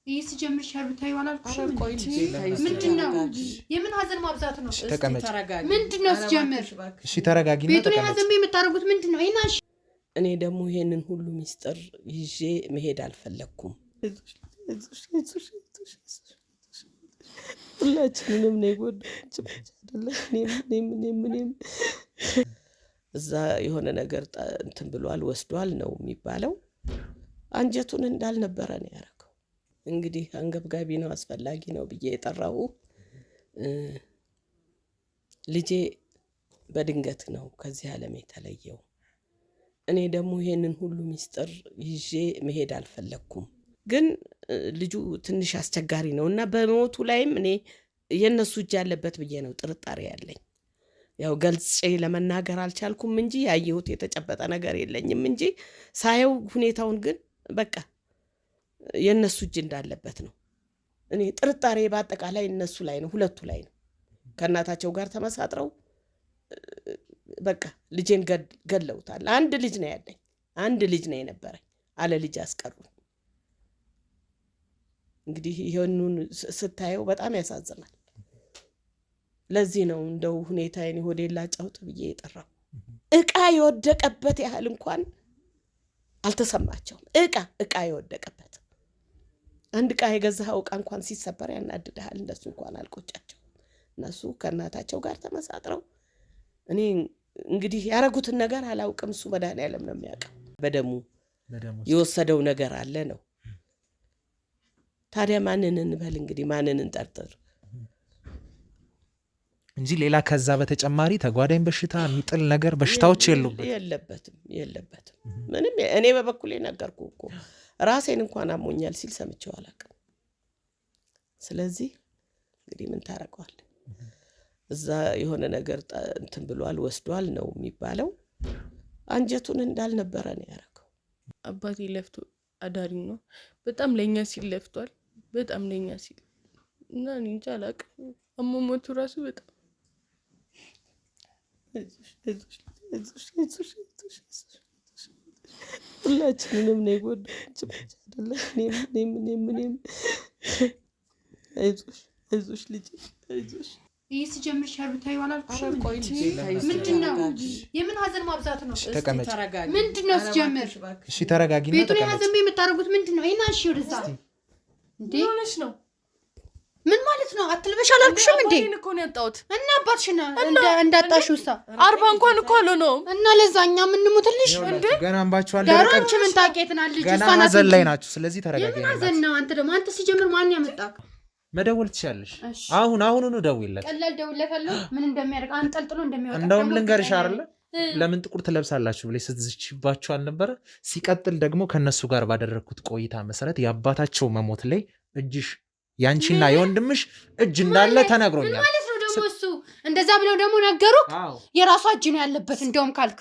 ሲጀምር ሻርብታዩ አላልኩሽም? ምንድነው? የምን ሀዘን ማብዛት ነው? ምንድነው ሲጀምር? እሺ ተረጋጊና ቤቱን ሀዘን የምታረጉት ምንድነው? አይናሽ እኔ ደግሞ ይሄንን ሁሉ ሚስጥር ይዤ መሄድ አልፈለኩም። ሁላችንንም ነው የጎዳችን አይደለም። እዛ የሆነ ነገር እንትን ብሏል ወስዷል ነው የሚባለው። አንጀቱን እንዳልነበረ ነው ያደረገው። እንግዲህ አንገብጋቢ ነው አስፈላጊ ነው ብዬ የጠራው ልጄ በድንገት ነው ከዚህ ዓለም የተለየው። እኔ ደግሞ ይሄንን ሁሉ ሚስጥር ይዤ መሄድ አልፈለኩም። ግን ልጁ ትንሽ አስቸጋሪ ነውና በሞቱ ላይም እኔ የነሱ እጅ ያለበት ብዬ ነው ጥርጣሬ ያለኝ። ያው ገልጬ ለመናገር አልቻልኩም እንጂ ያየሁት የተጨበጠ ነገር የለኝም እንጂ ሳየው ሁኔታውን ግን በቃ የነሱ እጅ እንዳለበት ነው። እኔ ጥርጣሬ በአጠቃላይ እነሱ ላይ ነው፣ ሁለቱ ላይ ነው። ከእናታቸው ጋር ተመሳጥረው በቃ ልጄን ገለውታል። አንድ ልጅ ነው ያለኝ፣ አንድ ልጅ ነው የነበረኝ፣ አለ ልጅ አስቀሩኝ። እንግዲህ ይሄንን ስታየው በጣም ያሳዝናል። ለዚህ ነው እንደው ሁኔታዬን ሆዴላ ጫውጥ ብዬ የጠራው። እቃ የወደቀበት ያህል እንኳን አልተሰማቸውም። እቃ የወደቀበት አንድ እቃ የገዛኸው እቃ እንኳን ሲሰበር ያናድድሃል። እንደሱ እንኳን አልቆጫቸው። እነሱ ከእናታቸው ጋር ተመሳጥረው እኔ እንግዲህ ያረጉትን ነገር አላውቅም። እሱ መድኃኒዓለም ነው የሚያውቀው። በደሙ የወሰደው ነገር አለ ነው። ታዲያ ማንን እንበል እንግዲህ ማንን እንጠርጥር እንጂ ሌላ ከዛ በተጨማሪ ተጓዳኝ በሽታ የሚጥል ነገር በሽታዎች የለበትም። ምንም እኔ በበኩሌ ነገርኩ እኮ ራሴን እንኳን አሞኛል ሲል ሰምቼው አላውቅም። ስለዚህ እንግዲህ ምን ታረቀዋል? እዛ የሆነ ነገር እንትን ብሏል ወስዷል ነው የሚባለው። አንጀቱን እንዳልነበረ ነው ያደረገው። አባቴ ለፍቶ አዳሪ ነው። በጣም ለኛ ሲል ለፍቷል። በጣም ለኛ ሲል እና እንጃ አላውቅም። አሟሟቱ ራሱ በጣም ሁላችንንም ነው የጎዳችን አይደለም። አይዞሽ ልጅ አይዞሽ። ሲጀምር ሻርብታዩ አላልኩሽም? ምንድነው? የምን ሀዘን ማብዛት ነው? ምንድነው ሲጀምር? እሺ ተረጋጊና ቤቱን ሀዘን የምታረጉት ምንድነው? አይናሽ ወደዛ እንዴ ሆነሽ ነው? ምን ማለት ነው? አትልበሽ አላልኩሽም እንዴ? እኔ እኮ ነው ያጣሁት እና አባትሽና እንዳጣሽውሳ 40 እንኳን እኮ ነው እና ለዛኛ ምን ሙትልሽ እንዴ? ገና አንባችሁ ዳራንቺ ምን ታውቂያትና ልጅ ገና ሀዘን ላይ ናችሁ። ስለዚህ ተረጋጊ። ሀዘን ነው። አንተ ደግሞ አንተ ሲጀምር ማን ያመጣክ? መደወል ትችያለሽ። አሁኑኑ ደውይለት። ቀላል ደውለታለሁ። ምን እንደሚያደርግ አንጠልጥሎ እንደሚያወጣ እንደውም ልንገርሽ አይደለ? ለምን ጥቁር ትለብሳላችሁ ብለሽ ስትዝችባችሁ አልነበረ? ሲቀጥል ደግሞ ከነሱ ጋር ባደረኩት ቆይታ መሰረት የአባታቸው መሞት ላይ እጅሽ ያንቺና የወንድምሽ እጅ እንዳለ ተነግሮኛል። ምን ማለት ነው ደግሞ እሱ? እንደዛ ብለው ደግሞ ነገሩክ? የራሷ እጅ ነው ያለበት እንደውም ካልክ።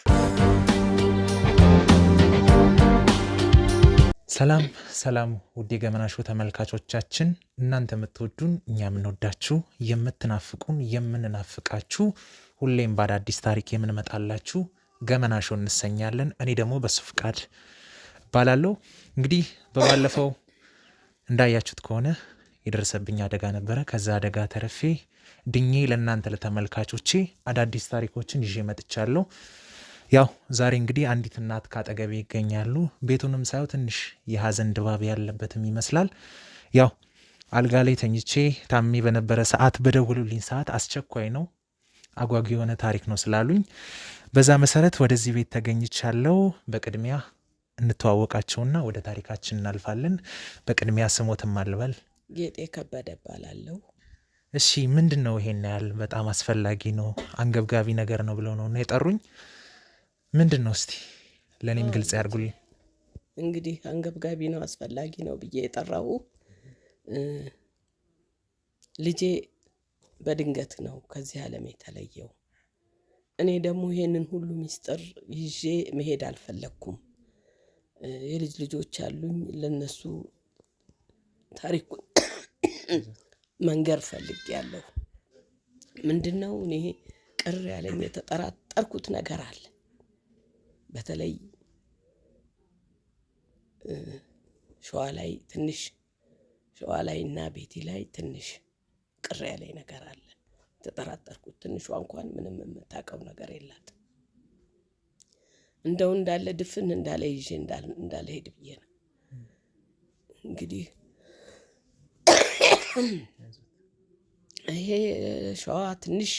ሰላም ውድ የገመና ሾው ተመልካቾቻችን፣ እናንተ የምትወዱን እኛ የምንወዳችሁ፣ የምትናፍቁን የምንናፍቃችሁ፣ ሁሌም በአዳዲስ ታሪክ የምንመጣላችሁ ገመና ሾው እንሰኛለን። እኔ ደግሞ በሱ ፍቃድ እባላለሁ። እንግዲህ በባለፈው እንዳያችሁት ከሆነ የደረሰብኝ አደጋ ነበረ። ከዛ አደጋ ተረፌ ድኜ ለእናንተ ለተመልካቾቼ አዳዲስ ታሪኮችን ይዤ መጥቻለሁ። ያው ዛሬ እንግዲህ አንዲት እናት ካጠገቤ ይገኛሉ። ቤቱንም ሳየው ትንሽ የሀዘን ድባብ ያለበትም ይመስላል። ያው አልጋ ላይ ተኝቼ ታሜ በነበረ ሰዓት በደወሉልኝ ሰዓት አስቸኳይ ነው አጓጊ የሆነ ታሪክ ነው ስላሉኝ በዛ መሰረት ወደዚህ ቤት ተገኝቻለሁ። በቅድሚያ እንተዋወቃቸውና ወደ ታሪካችን እናልፋለን። በቅድሚያ ስሞትም አልበል። ጌጤ ከበደ እባላለሁ። እሺ ምንድነው ይሄን ያህል በጣም አስፈላጊ ነው አንገብጋቢ ነገር ነው ብለው ነው የጠሩኝ? ምንድነው እስቲ ለኔም ግልጽ ያርጉልኝ። እንግዲህ አንገብጋቢ ነው አስፈላጊ ነው ብዬ የጠራው ልጄ በድንገት ነው ከዚህ ዓለም የተለየው። እኔ ደግሞ ይሄንን ሁሉ ሚስጥር ይዤ መሄድ አልፈለኩም። የልጅ ልጆች አሉኝ። ለነሱ ታሪኩን መንገር ፈልጌያለሁ። ምንድነው እኔ ቅር ያለኝ የተጠራጠርኩት ነገር አለ። በተለይ ሸዋ ላይ ትንሽ ሸዋ ላይና ቤቴ ላይ ትንሽ ቅር ያለኝ ነገር አለ። ተጠራጠርኩት። ትንሿ እንኳን ምንም የምታውቀው ነገር የላት። እንደው እንዳለ ድፍን እንዳለ ይዤ እንዳለ ሄድ ብዬ ነው። እንግዲህ ይሄ ሸዋ ትንሽ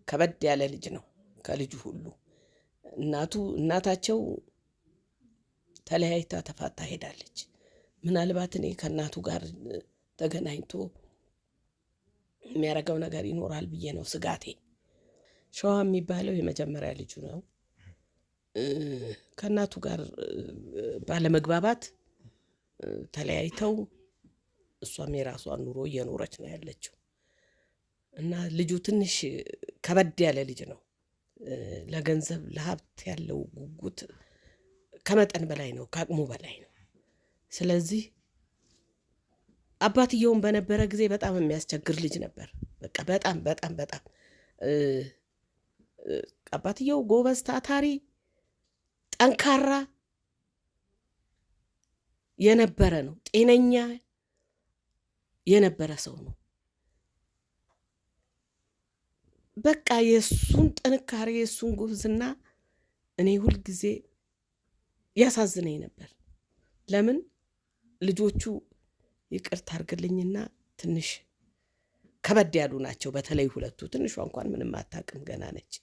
ከበድ ያለ ልጅ ነው ከልጁ ሁሉ። እናታቸው ተለያይታ ተፋታ ሄዳለች። ምናልባት እኔ ከእናቱ ጋር ተገናኝቶ የሚያደርገው ነገር ይኖራል ብዬ ነው ስጋቴ። ሸዋ የሚባለው የመጀመሪያ ልጁ ነው። ከእናቱ ጋር ባለመግባባት ተለያይተው እሷም የራሷን ኑሮ እየኖረች ነው ያለችው እና ልጁ ትንሽ ከበድ ያለ ልጅ ነው። ለገንዘብ ለሀብት ያለው ጉጉት ከመጠን በላይ ነው፣ ከአቅሙ በላይ ነው። ስለዚህ አባትየውን በነበረ ጊዜ በጣም የሚያስቸግር ልጅ ነበር። በቃ በጣም በጣም በጣም አባትየው ጎበዝ፣ ታታሪ፣ ጠንካራ የነበረ ነው። ጤነኛ የነበረ ሰው ነው። በቃ የሱን ጥንካሬ የሱን ጉብዝና እኔ ሁል ጊዜ ያሳዝነኝ ነበር። ለምን ልጆቹ ይቅርታ አድርግልኝና ትንሽ ከበድ ያሉ ናቸው። በተለይ ሁለቱ። ትንሿ እንኳን ምንም አታውቅም፣ ገና ነች።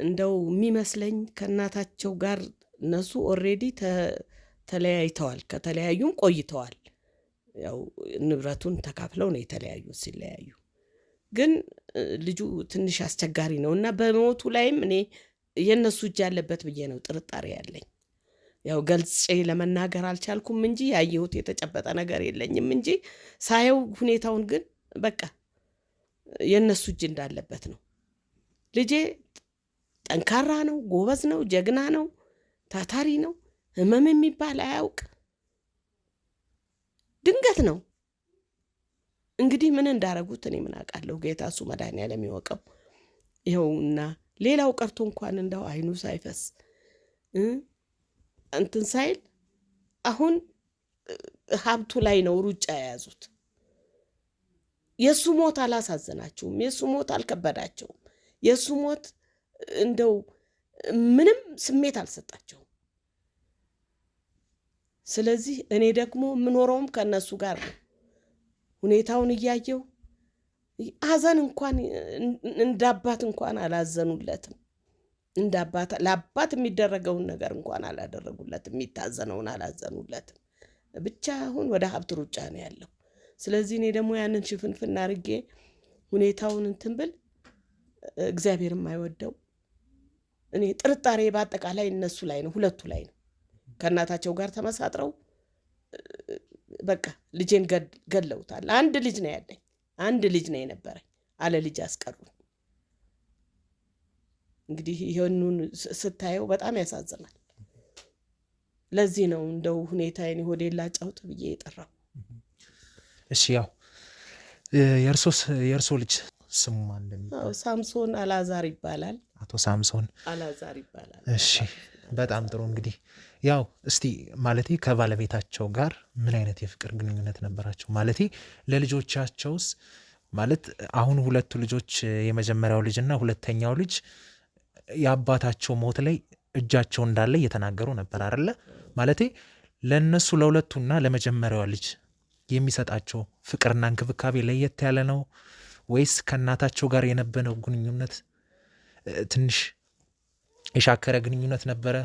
እንደው የሚመስለኝ ከእናታቸው ጋር እነሱ ኦልሬዲ ተለያይተዋል። ከተለያዩም ቆይተዋል። ያው ንብረቱን ተካፍለው ነው የተለያዩ። ሲለያዩ ግን ልጁ ትንሽ አስቸጋሪ ነው እና በሞቱ ላይም እኔ የእነሱ እጅ ያለበት ብዬ ነው ጥርጣሬ ያለኝ። ያው ገልጬ ለመናገር አልቻልኩም እንጂ ያየሁት የተጨበጠ ነገር የለኝም እንጂ ሳየው ሁኔታውን ግን በቃ የእነሱ እጅ እንዳለበት ነው። ልጄ ጠንካራ ነው፣ ጎበዝ ነው፣ ጀግና ነው፣ ታታሪ ነው። ህመም የሚባል አያውቅ። ድንገት ነው እንግዲህ ምን እንዳረጉት እኔ ምን አውቃለሁ። ጌታ እሱ መድኃኒዓለም ይወቀው። ይኸውና ሌላው ቀርቶ እንኳን እንደው አይኑ ሳይፈስ እንትን ሳይል አሁን ሀብቱ ላይ ነው ሩጫ የያዙት። የሱ ሞት አላሳዘናቸውም። የሱ ሞት አልከበዳቸውም። የሱ ሞት እንደው ምንም ስሜት አልሰጣቸውም። ስለዚህ እኔ ደግሞ የምኖረውም ከነሱ ጋር ነው። ሁኔታውን እያየው ሀዘን እንኳን እንዳባት እንኳን አላዘኑለትም። እንዳባት ለአባት የሚደረገውን ነገር እንኳን አላደረጉለትም። የሚታዘነውን አላዘኑለትም። ብቻ አሁን ወደ ሀብት ሩጫ ነው ያለው። ስለዚህ እኔ ደግሞ ያንን ሽፍንፍና አድርጌ ሁኔታውን እንትን ብል እግዚአብሔር የማይወደው እኔ ጥርጣሬ በአጠቃላይ እነሱ ላይ ነው፣ ሁለቱ ላይ ነው። ከእናታቸው ጋር ተመሳጥረው በቃ ልጄን ገለውታል። አንድ ልጅ ነው ያለኝ፣ አንድ ልጅ ነው የነበረኝ፣ አለ ልጅ አስቀሩ። እንግዲህ ይሄንን ስታየው በጣም ያሳዝናል። ለዚህ ነው እንደው ሁኔታዬን ሆዴን ላጫውት ብዬ የጠራው። እሺ፣ ያው የእርሶ ልጅ ስሙ ማን እንደሚባል? ሳምሶን አላዛር ይባላል። አቶ ሳምሶን አላዛር ይባላል። እሺ፣ በጣም ጥሩ። እንግዲህ ያው እስቲ ማለቴ ከባለቤታቸው ጋር ምን አይነት የፍቅር ግንኙነት ነበራቸው? ማለቴ ለልጆቻቸውስ ማለት አሁን ሁለቱ ልጆች የመጀመሪያው ልጅና ሁለተኛው ልጅ የአባታቸው ሞት ላይ እጃቸው እንዳለ እየተናገሩ ነበር አይደለ? ማለቴ ለነሱ ለሁለቱና ለመጀመሪያዋ ልጅ የሚሰጣቸው ፍቅርና እንክብካቤ ለየት ያለ ነው ወይስ ከእናታቸው ጋር የነበረው ግንኙነት ትንሽ የሻከረ ግንኙነት ነበረ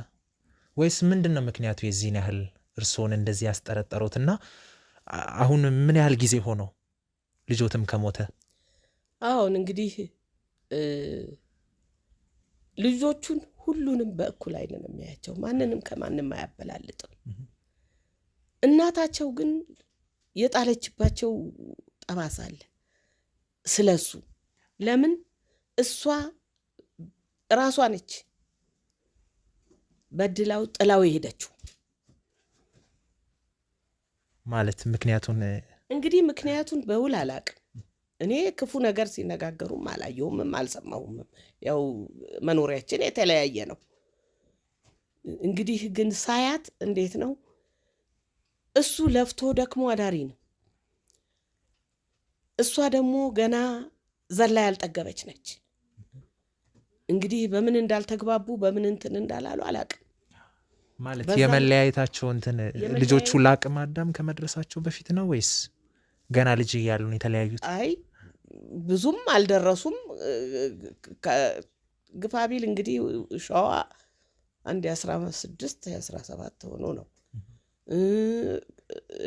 ወይስ ምንድነው ምክንያቱ የዚህን ያህል እርስዎን እንደዚህ ያስጠረጠሩትና አሁን ምን ያህል ጊዜ ሆነው ልጆትም ከሞተ? አሁን እንግዲህ ልጆቹን ሁሉንም በእኩል አይን ነው የሚያያቸው። ማንንም ከማንም አያበላልጥም። እናታቸው ግን የጣለችባቸው ጠባሳ አለ ስለሱ። ለምን እሷ ራሷ ነች በድላው ጥላው የሄደችው ማለት ምክንያቱን እንግዲህ ምክንያቱን በውል አላቅም። እኔ ክፉ ነገር ሲነጋገሩም አላየሁም አልሰማሁም። ያው መኖሪያችን የተለያየ ነው። እንግዲህ ግን ሳያት እንዴት ነው እሱ ለፍቶ ደክሞ አዳሪ ነው። እሷ ደግሞ ገና ዘላ ያልጠገበች ነች። እንግዲህ በምን እንዳልተግባቡ በምን እንትን እንዳላሉ አላቅም። ማለት የመለያየታቸው እንትን ልጆቹ ለአቅመ አዳም ከመድረሳቸው በፊት ነው ወይስ ገና ልጅ እያሉ ነው የተለያዩት? አይ ብዙም አልደረሱም። ግፋቢል እንግዲህ ሸዋ አንድ 16 17 ሆኖ ነው።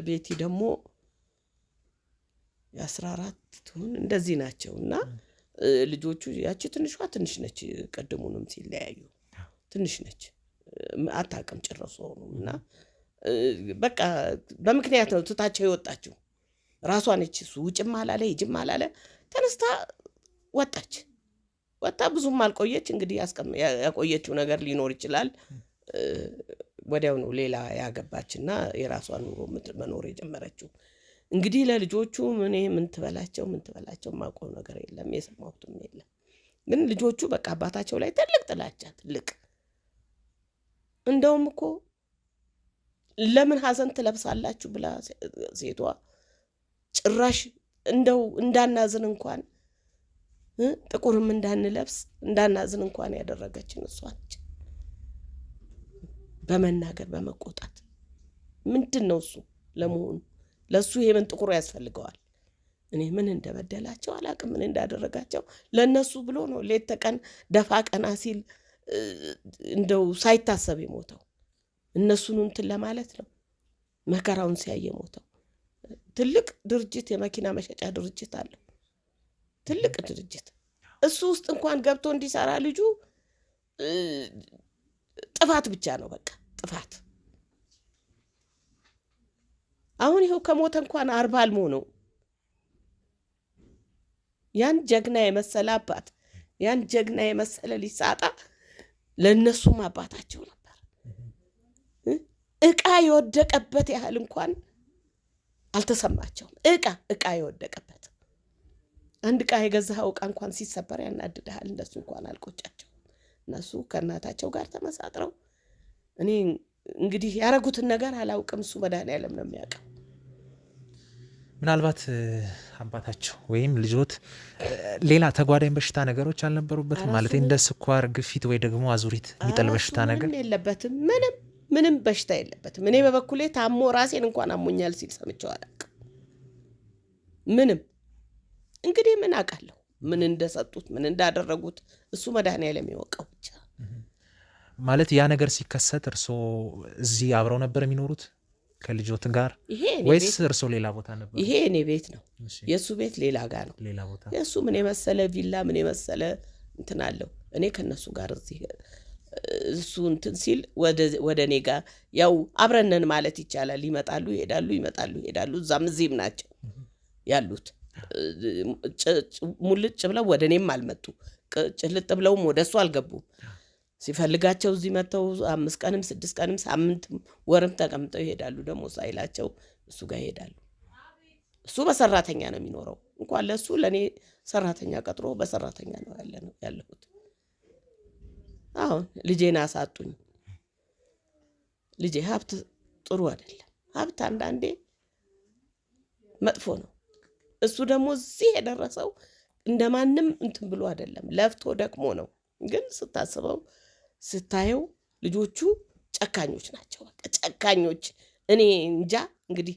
ቤቲ ደግሞ 14 ትሆን እንደዚህ ናቸው። እና ልጆቹ ያቺ ትንሽ ነች። ቀድሙንም ሲለያዩ ትንሽ ነች፣ አታውቅም ጭራሽ ሆኖ። እና በቃ በምክንያት ነው ትታቸው የወጣችው። ራሷ ነች። እሱ ውጭም አላለ ይጅም አላለ ተነስታ ወጣች። ወጣ ብዙም አልቆየች። እንግዲህ ያቆየችው ነገር ሊኖር ይችላል። ወዲያው ነው ሌላ ያገባችና የራሷን ኑሮ መኖር የጀመረችው። እንግዲህ ለልጆቹ ምን ትበላቸው ማቆም ነገር የለም፣ የሰማሁትም የለም። ግን ልጆቹ በቃ አባታቸው ላይ ትልቅ ጥላቻ ትልቅ። እንደውም እኮ ለምን ሐዘን ትለብሳላችሁ ብላ ሴቷ ጭራሽ እንደው እንዳናዝን እንኳን ጥቁርም እንዳናዝን እንኳን ያደረገችን እሷ ነች። በመናገር በመቆጣት ምንድን ነው እሱ ለመሆኑ? ለሱ የምን ጥቁር ያስፈልገዋል? እኔ ምን እንደበደላቸው አላቅም፣ ምን እንዳደረጋቸው። ለነሱ ብሎ ነው ሌት ተቀን ደፋ ቀና ሲል እንደው ሳይታሰብ የሞተው። እነሱን እንትን ለማለት ነው መከራውን ሲያየ ሞተው። ትልቅ ድርጅት የመኪና መሸጫ ድርጅት አለው፣ ትልቅ ድርጅት። እሱ ውስጥ እንኳን ገብቶ እንዲሰራ ልጁ ጥፋት ብቻ ነው፣ በቃ ጥፋት። አሁን ይኸው ከሞተ እንኳን 40 አልሞነው። ያን ጀግና የመሰለ አባት፣ ያን ጀግና የመሰለ ሊሳጣ ለነሱም አባታቸው ነበር። እቃ የወደቀበት ያህል እንኳን አልተሰማቸውም። እቃ የወደቀበት አንድ እቃ የገዛኸው እቃ እንኳን ሲሰበር ያናድድሃል። እንደሱ እንኳን አልቆጫቸው። እነሱ ከእናታቸው ጋር ተመሳጥረው እኔ እንግዲህ ያረጉትን ነገር አላውቅም። እሱ መድኃኒዓለም ነው የሚያውቀው። ምናልባት አባታቸው ወይም ልጆት ሌላ ተጓዳኝ በሽታ ነገሮች አልነበሩበትም? ማለት እንደ ስኳር፣ ግፊት ወይ ደግሞ አዙሪት የሚጥል በሽታ ነገር የለበትም። ምንም በሽታ የለበትም። እኔ በበኩሌ ታሞ ራሴን እንኳን አሞኛል ሲል ሰምቼው አላውቅም። ምንም እንግዲህ ምን አውቃለሁ፣ ምን እንደሰጡት ምን እንዳደረጉት እሱ መድኃኒዓለም የሚወቀው ብቻ። ማለት ያ ነገር ሲከሰት እርስዎ እዚህ አብረው ነበር የሚኖሩት ከልጆት ጋር ወይስ እርስዎ ሌላ ቦታ ነበር? ይሄ እኔ ቤት ነው፣ የእሱ ቤት ሌላ ጋር ነው። ሌላ ቦታ የእሱ ምን የመሰለ ቪላ ምን የመሰለ እንትን አለው። እኔ ከነሱ ጋር እዚህ እሱ እንትን ሲል ወደ እኔ ጋር ያው አብረነን ማለት ይቻላል። ይመጣሉ ይሄዳሉ፣ ይመጣሉ ይሄዳሉ። እዛም እዚህም ናቸው ያሉት። ሙልጭ ብለው ወደ እኔም አልመጡ፣ ጭልጥ ብለውም ወደ እሱ አልገቡም። ሲፈልጋቸው እዚህ መጥተው 5 ቀንም 6 ቀንም ሳምንትም ወርም ተቀምጠው ይሄዳሉ። ደግሞ ሳይላቸው እሱ ጋር ይሄዳሉ። እሱ በሰራተኛ ነው የሚኖረው። እንኳን ለሱ ለእኔ ሰራተኛ ቀጥሮ በሰራተኛ ነው ያለሁት። አሁን ልጄን አሳጡኝ። ልጄ ሀብት ጥሩ አይደለም። ሀብት አንዳንዴ መጥፎ ነው። እሱ ደግሞ እዚህ የደረሰው እንደማንም እንትን ብሎ አይደለም፣ ለፍቶ ደክሞ ነው። ግን ስታየው ልጆቹ ጨካኞች ናቸው። በቃ ጨካኞች። እኔ እንጃ እንግዲህ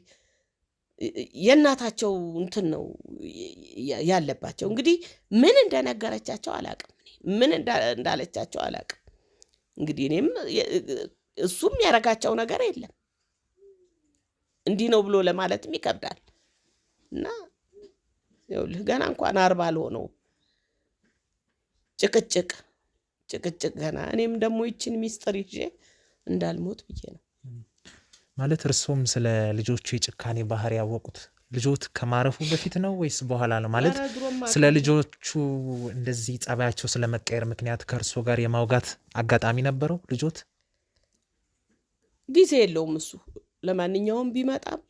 የእናታቸው እንትን ነው ያለባቸው። እንግዲህ ምን እንደነገረቻቸው አላቅም፣ ምን እንዳለቻቸው አላቅም። እንግዲህ እኔም እሱም ያረጋቸው ነገር የለም። እንዲህ ነው ብሎ ለማለትም ይከብዳል። እና ይኸውልህ ገና እንኳን 40 አልሆነው ጭቅጭቅ ገና። እኔም ደግሞ ይችን ሚስጥር ይዤ እንዳልሞት ብዬ ነው። ማለት እርሶም ስለ ልጆቹ የጭካኔ ባህሪ ያወቁት ልጆት ከማረፉ በፊት ነው ወይስ በኋላ ነው? ማለት ስለ ልጆቹ እንደዚህ ጸባያቸው ስለመቀየር ምክንያት ከእርሶ ጋር የማውጋት አጋጣሚ ነበረው ልጆት? ጊዜ የለውም እሱ። ለማንኛውም ቢመጣም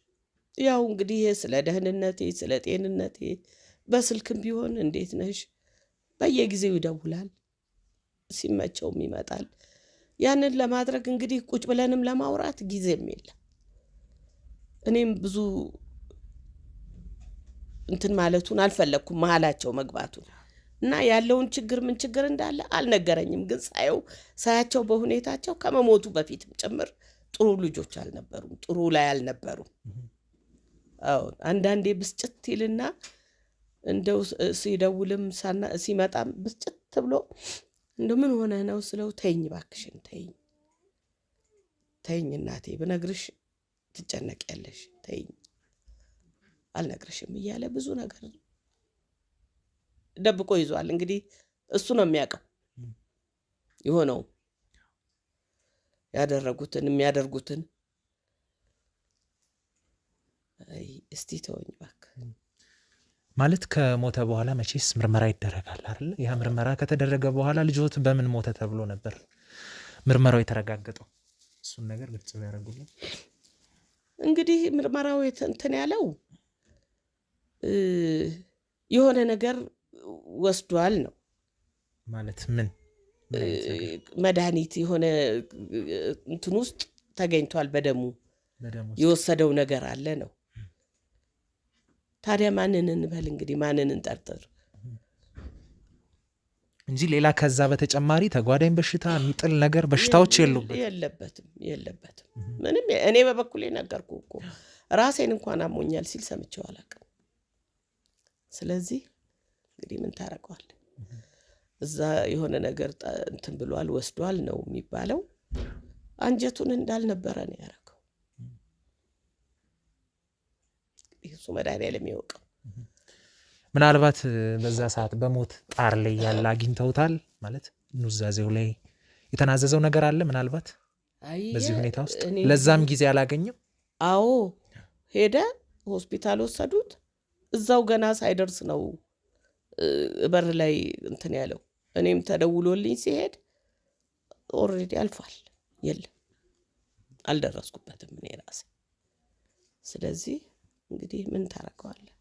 ያው እንግዲህ ስለ ደህንነቴ ስለ ጤንነቴ በስልክም ቢሆን እንዴት ነሽ በየጊዜው ይደውላል። ሲመቸውም ይመጣል። ያንን ለማድረግ እንግዲህ ቁጭ ብለንም ለማውራት ጊዜም የለም። እኔም ብዙ እንትን ማለቱን አልፈለኩም መሃላቸው መግባቱን እና ያለውን ችግር ምን ችግር እንዳለ አልነገረኝም። ግን ሳያቸው በሁኔታቸው ከመሞቱ በፊትም ጭምር ጥሩ ልጆች አልነበሩም፣ ጥሩ ላይ አልነበሩም። አዎ አንዳንዴ ብስጭት ይልና እንደው ሲደውልም ሲመጣም ብስጭት ብሎ እንደው ምን ሆነ ነው ስለው ተይኝ ባክሽን ተይኝ እናቴ ብነግርሽ ትጨነቂያለሽ ተይኝ አልነግርሽም እያለ ብዙ ነገር ደብቆ ይዟል። እንግዲህ እሱ ነው የሚያውቀው የሆነው ያደረጉትን የሚያደርጉትን። እስቲ ተወኝ ባክ ማለት ከሞተ በኋላ መቼስ ምርመራ ይደረጋል አይደል? ያ ምርመራ ከተደረገ በኋላ ልጆት በምን ሞተ ተብሎ ነበር ምርመራው የተረጋገጠው? እሱን ነገር ግልጽ ያደርጉልን። እንግዲህ ምርመራው እንትን ያለው የሆነ ነገር ወስዷል ነው ማለት ምን መድኃኒት የሆነ እንትን ውስጥ ተገኝቷል በደሙ የወሰደው ነገር አለ ነው። ታዲያ ማንን እንበል እንግዲህ ማንን እንጠርጥር እንጂ ሌላ ከዛ በተጨማሪ ተጓዳኝ በሽታ የሚጥል ነገር በሽታዎች የለበትም። ምንም እኔ በበኩሌ ነገርኩ እኮ ራሴን እንኳን አሞኛል ሲል ሰምቼው አላውቅም። ስለዚህ እንግዲህ ምን ታረቀዋል? እዛ የሆነ ነገር እንትን ብሏል ወስዷል ነው የሚባለው። አንጀቱን እንዳልነበረ ነው ያደረገው። እሱ መድኃኒዓለም የሚያውቀው። ምናልባት በዛ ሰዓት በሞት ጣር ላይ ያለ አግኝተውታል ማለት ኑዛዜው ላይ የተናዘዘው ነገር አለ ምናልባት በዚህ ሁኔታ ውስጥ ለዛም ጊዜ አላገኘም። አዎ ሄደ ሆስፒታል ወሰዱት። እዛው ገና ሳይደርስ ነው በር ላይ እንትን ያለው። እኔም ተደውሎልኝ ሲሄድ ኦልሬዲ አልፏል። የለም አልደረስኩበትም እኔ ራሴ። ስለዚህ እንግዲህ ምን ታረቀዋለህ?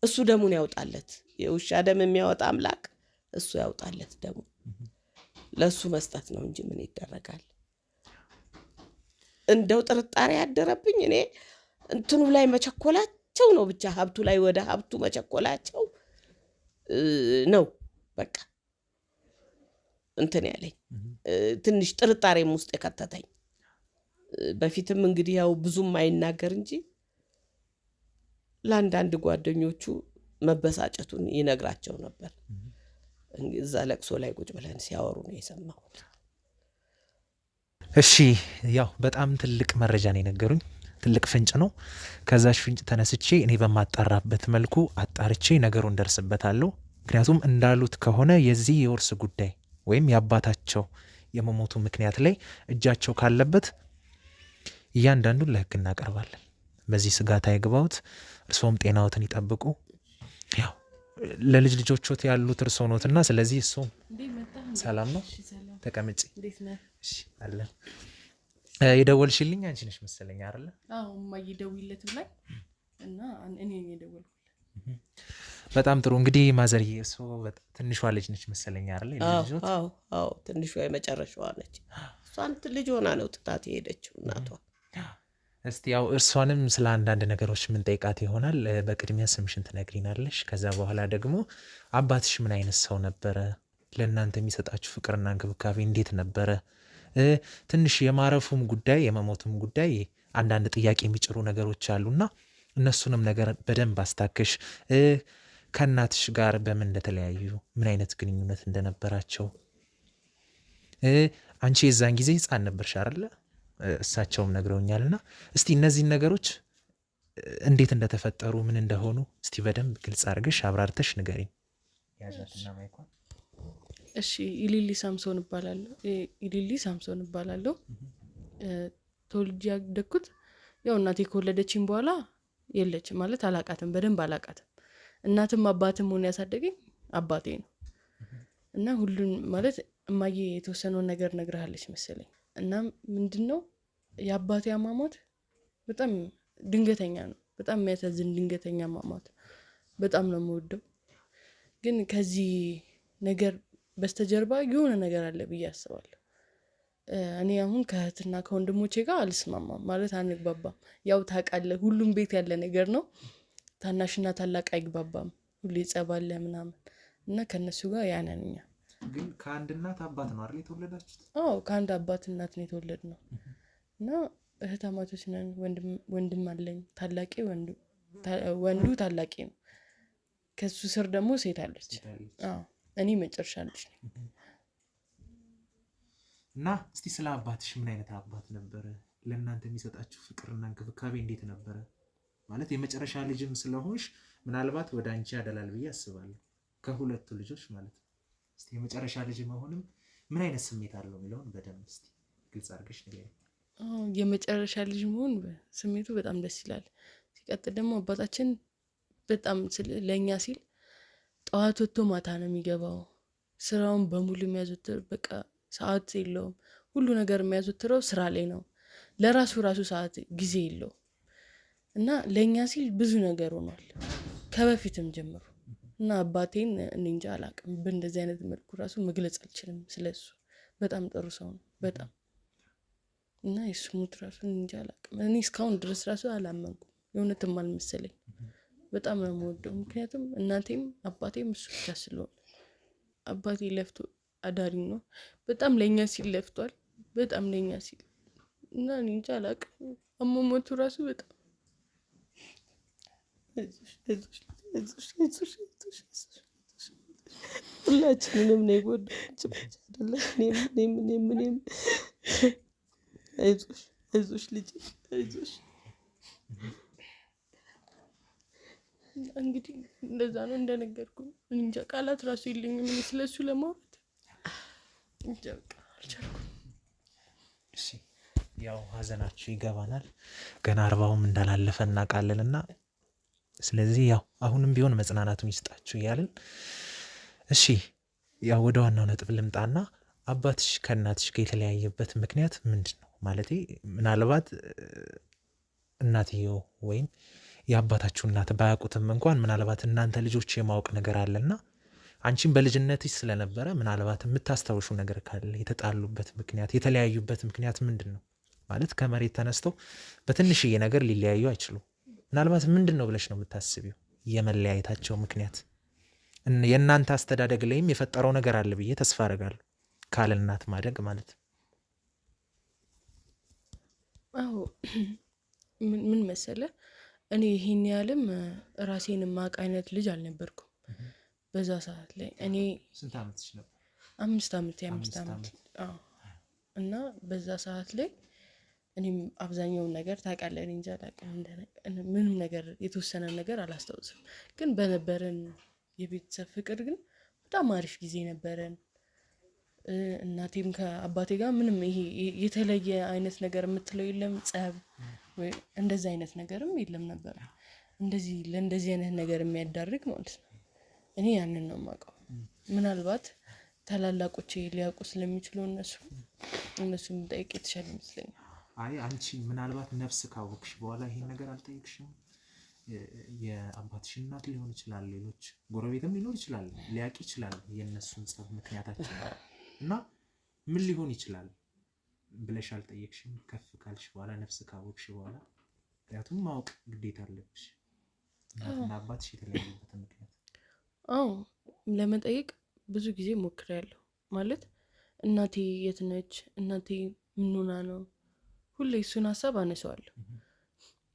እሱ ደሙን ያውጣለት። የውሻ ደም የሚያወጣ አምላክ እሱ ያውጣለት ደሙ። ለሱ መስጠት ነው እንጂ ምን ይደረጋል? እንደው ጥርጣሬ ያደረብኝ እኔ እንትኑ ላይ መቸኮላቸው ነው ብቻ ሀብቱ ላይ ወደ ሀብቱ መቸኮላቸው ነው በቃ እንትን ያለኝ ትንሽ ጥርጣሬም ውስጥ የከተተኝ። በፊትም እንግዲህ ያው ብዙም አይናገር እንጂ ለአንዳንድ ጓደኞቹ መበሳጨቱን ይነግራቸው ነበር። እዛ ለቅሶ ላይ ቁጭ ብለን ሲያወሩ ነው የሰማሁት። እሺ ያው በጣም ትልቅ መረጃ ነው የነገሩኝ፣ ትልቅ ፍንጭ ነው። ከዛሽ ፍንጭ ተነስቼ እኔ በማጣራበት መልኩ አጣርቼ ነገሩን ደርስበታለሁ። ምክንያቱም እንዳሉት ከሆነ የዚህ የውርስ ጉዳይ ወይም የአባታቸው የመሞቱ ምክንያት ላይ እጃቸው ካለበት እያንዳንዱን ለሕግ እናቀርባለን። በዚህ ስጋት አይግባውት። እርሶም ጤናዎትን ይጠብቁ። ያው ለልጅ ልጆቾት ያሉት እርሶ ኖትና ስለዚህ እሱ ሰላም ነው። ተቀመጪ። እሺ አለ የደወልሽልኝ አንቺ ነሽ መሰለኝ አይደል? አዎ ማይ ደውይለት ብላኝ እና እኔ ነኝ የደወልኩት። በጣም ጥሩ። እንግዲህ ማዘርዬ እርሶ ትንሿ ልጅ ነች መሰለኝ አይደል? አዎ ትንሿ የመጨረሻዋ ነች። እሷን ልጅ ሆና ነው ትታት ሄደችው እናቷ። እስቲ ያው እርሷንም ስለ አንዳንድ ነገሮች ምን ጠይቃት ይሆናል። በቅድሚያ ስምሽን ትነግሪናለሽ። ከዛ በኋላ ደግሞ አባትሽ ምን አይነት ሰው ነበረ? ለእናንተ የሚሰጣችሁ ፍቅርና እንክብካቤ እንዴት ነበረ? ትንሽ የማረፉም ጉዳይ የመሞቱም ጉዳይ አንዳንድ ጥያቄ የሚጭሩ ነገሮች አሉና እነሱንም ነገር በደንብ አስታክሽ። ከእናትሽ ጋር በምን እንደተለያዩ፣ ምን አይነት ግንኙነት እንደነበራቸው። አንቺ የዛን ጊዜ ሕፃን ነበርሽ አይደለ? እሳቸውም ነግረውኛልና እስቲ እነዚህን ነገሮች እንዴት እንደተፈጠሩ ምን እንደሆኑ እስቲ በደንብ ግልጽ አድርገሽ አብራርተሽ ንገሪኝ። ያዛትና ማይኳን። እሺ ኢሊሊ ሳምሶን እባላለሁ። ተወልጄ ያደግኩት ያው እናቴ ከወለደችኝ በኋላ የለችም ማለት አላቃትም፣ በደንብ አላቃትም። እናትም አባትም ሆነ ያሳደገኝ አባቴ ነው እና ሁሉን ማለት እማዬ የተወሰነውን ነገር ነግረሃለች መሰለኝ። እና ምንድነው የአባቴ አሟሟት በጣም ድንገተኛ ነው። በጣም የሚያሳዝን ድንገተኛ አሟሟት። በጣም ነው የምወደው፣ ግን ከዚህ ነገር በስተጀርባ የሆነ ነገር አለ ብዬ አስባለሁ። እኔ አሁን ከእህትና ከወንድሞቼ ጋር አልስማማም ማለት አንግባባም። ያው ታውቃለህ ሁሉም ቤት ያለ ነገር ነው። ታናሽና ታላቅ አይግባባም፣ ሁሌ ጸብ አለ ምናምን እና ከእነሱ ጋር ያነን እኛ ግን ከአንድ እናት አባት ነው አይደል የተወለዳችሁት? አዎ ከአንድ አባት እናት ነው የተወለድነው እና እህታማቾች ነን። ወንድም አለኝ፣ ታላቄ ወንዱ ታላቄ ነው። ከሱ ስር ደግሞ ሴት አለች። አዎ እኔ መጨረሻ ልጅ ነኝ። እና እስቲ ስለ አባትሽ ምን አይነት አባት ነበረ? ለእናንተ የሚሰጣችሁ ፍቅርና እንክብካቤ እንዴት ነበረ? ማለት የመጨረሻ ልጅም ስለሆንሽ ምናልባት ወደ አንቺ ያደላል ብዬ አስባለሁ፣ ከሁለቱ ልጆች ማለት ነው። እስቲ የመጨረሻ ልጅ መሆንም ምን አይነት ስሜት አለው የሚለውን በደንብ እስቲ ግልጽ አድርገሽ ንገሪኝ። የመጨረሻ ልጅ መሆን ስሜቱ በጣም ደስ ይላል። ሲቀጥል ደግሞ አባታችን በጣም ለእኛ ሲል ጠዋት ወጥቶ ማታ ነው የሚገባው። ስራውን በሙሉ የሚያዘወትር በቃ ሰዓት የለውም። ሁሉ ነገር የሚያዘወትረው ስራ ላይ ነው። ለራሱ ሰዓት ጊዜ የለው እና ለእኛ ሲል ብዙ ነገር ሆኗል ከበፊትም ጀምሮ እና አባቴን እኔ እንጃ አላውቅም፣ በእንደዚህ አይነት መልኩ ራሱ መግለጽ አልችልም ስለሱ። በጣም ጥሩ ሰው ነው በጣም እና የሱ ሞት ራሱ እንጃ አላውቅም። እኔ እስካሁን ድረስ ራሱ አላመንኩም፣ የእውነትም አልመሰለኝ። በጣም ነው የምወደው፣ ምክንያቱም እናቴም አባቴም እሱ ብቻ ስለሆነ። አባቴ ለፍቶ አዳሪ ነው፣ በጣም ለእኛ ሲል ለፍቷል፣ በጣም ለእኛ ሲል እና እኔ እንጃ አላውቅም። አሟሟቱ ራሱ በጣም ሁላችንንም ነው የጎዳው ብቻ አይደለም። እኔም አይዞሽ ልጄ አይዞሽ። እንግዲህ እንደዛ ነው እንደነገርኩ። እንጃ ቃላት ራሱ የለኝም ምን ስለሱ ለማውራት እንጃ በቃ አልቻልኩም። እሺ ያው ሀዘናችሁ ይገባናል፣ ገና 40ም እንዳላለፈ እናውቃለንና ስለዚህ ያው አሁንም ቢሆን መጽናናቱን ይስጣችሁ እያልን እሺ ያው ወደ ዋናው ነጥብ ልምጣና አባትሽ ከእናትሽ ጋር የተለያየበት ምክንያት ምንድን ነው? ማለቴ ምናልባት እናትየው ወይም የአባታችሁ እናት ባያውቁትም እንኳን ምናልባት እናንተ ልጆች የማወቅ ነገር አለና አንቺም በልጅነትሽ ስለነበረ ምናልባት የምታስታውሹ ነገር ካለ የተጣሉበት ምክንያት የተለያዩበት ምክንያት ምንድን ነው? ማለት ከመሬት ተነስተው በትንሽዬ ነገር ሊለያዩ አይችሉም። ምናልባት ምንድን ነው ብለሽ ነው የምታስቢው የመለያየታቸው ምክንያት? የእናንተ አስተዳደግ ላይም የፈጠረው ነገር አለ ብዬ ተስፋ አደርጋለሁ፣ ካለ እናት ማደግ ማለት። አዎ ምን መሰለ፣ እኔ ይሄን ያህልም ራሴን ማቅ አይነት ልጅ አልነበርኩም በዛ ሰዓት ላይ። እኔ ስንት ዓመትሽ ነበር? 5 ዓመት። አዎ እና በዛ ሰዓት ላይ እኔም አብዛኛውን ነገር ታውቃለህ፣ እኔ እንጃ አላውቅም፣ ምንም ነገር የተወሰነ ነገር አላስታውስም። ግን በነበረን የቤተሰብ ፍቅር ግን በጣም አሪፍ ጊዜ ነበረን። እናቴም ከአባቴ ጋር ምንም ይሄ የተለየ አይነት ነገር የምትለው የለም፣ ጸብ ወይ እንደዚህ አይነት ነገርም የለም ነበር። ለእንደዚህ አይነት ነገር የሚያዳርግ ማለት ነው። እኔ ያንን ነው የማውቀው። ምናልባት ታላላቆቼ ሊያውቁ ስለሚችሉ እነሱም ጠይቅ የተሻለ ይመስለኛል። አይ አንቺ ምናልባት ነፍስ ካወቅሽ በኋላ ይሄን ነገር አልጠይቅሽም? የአባትሽ እናት ሊሆን ይችላል፣ ሌሎች ጎረቤትም ሊኖር ይችላል፣ ሊያውቅ ይችላል የእነሱን ጸብ ምክንያታችን እና ምን ሊሆን ይችላል ብለሽ አልጠየቅሽም? ከፍ ካልሽ በኋላ ነፍስ ካወቅሽ በኋላ ምክንያቱም ማወቅ ግዴታ አለብሽ፣ እናትና አባትሽ የተለያዩበትን ምክንያት። አዎ ለመጠየቅ ብዙ ጊዜ ሞክሬያለሁ። ማለት እናቴ የት ነች፣ እናቴ ምን ሆና ነው፣ ሁሌ እሱን ሀሳብ አነሳዋለሁ።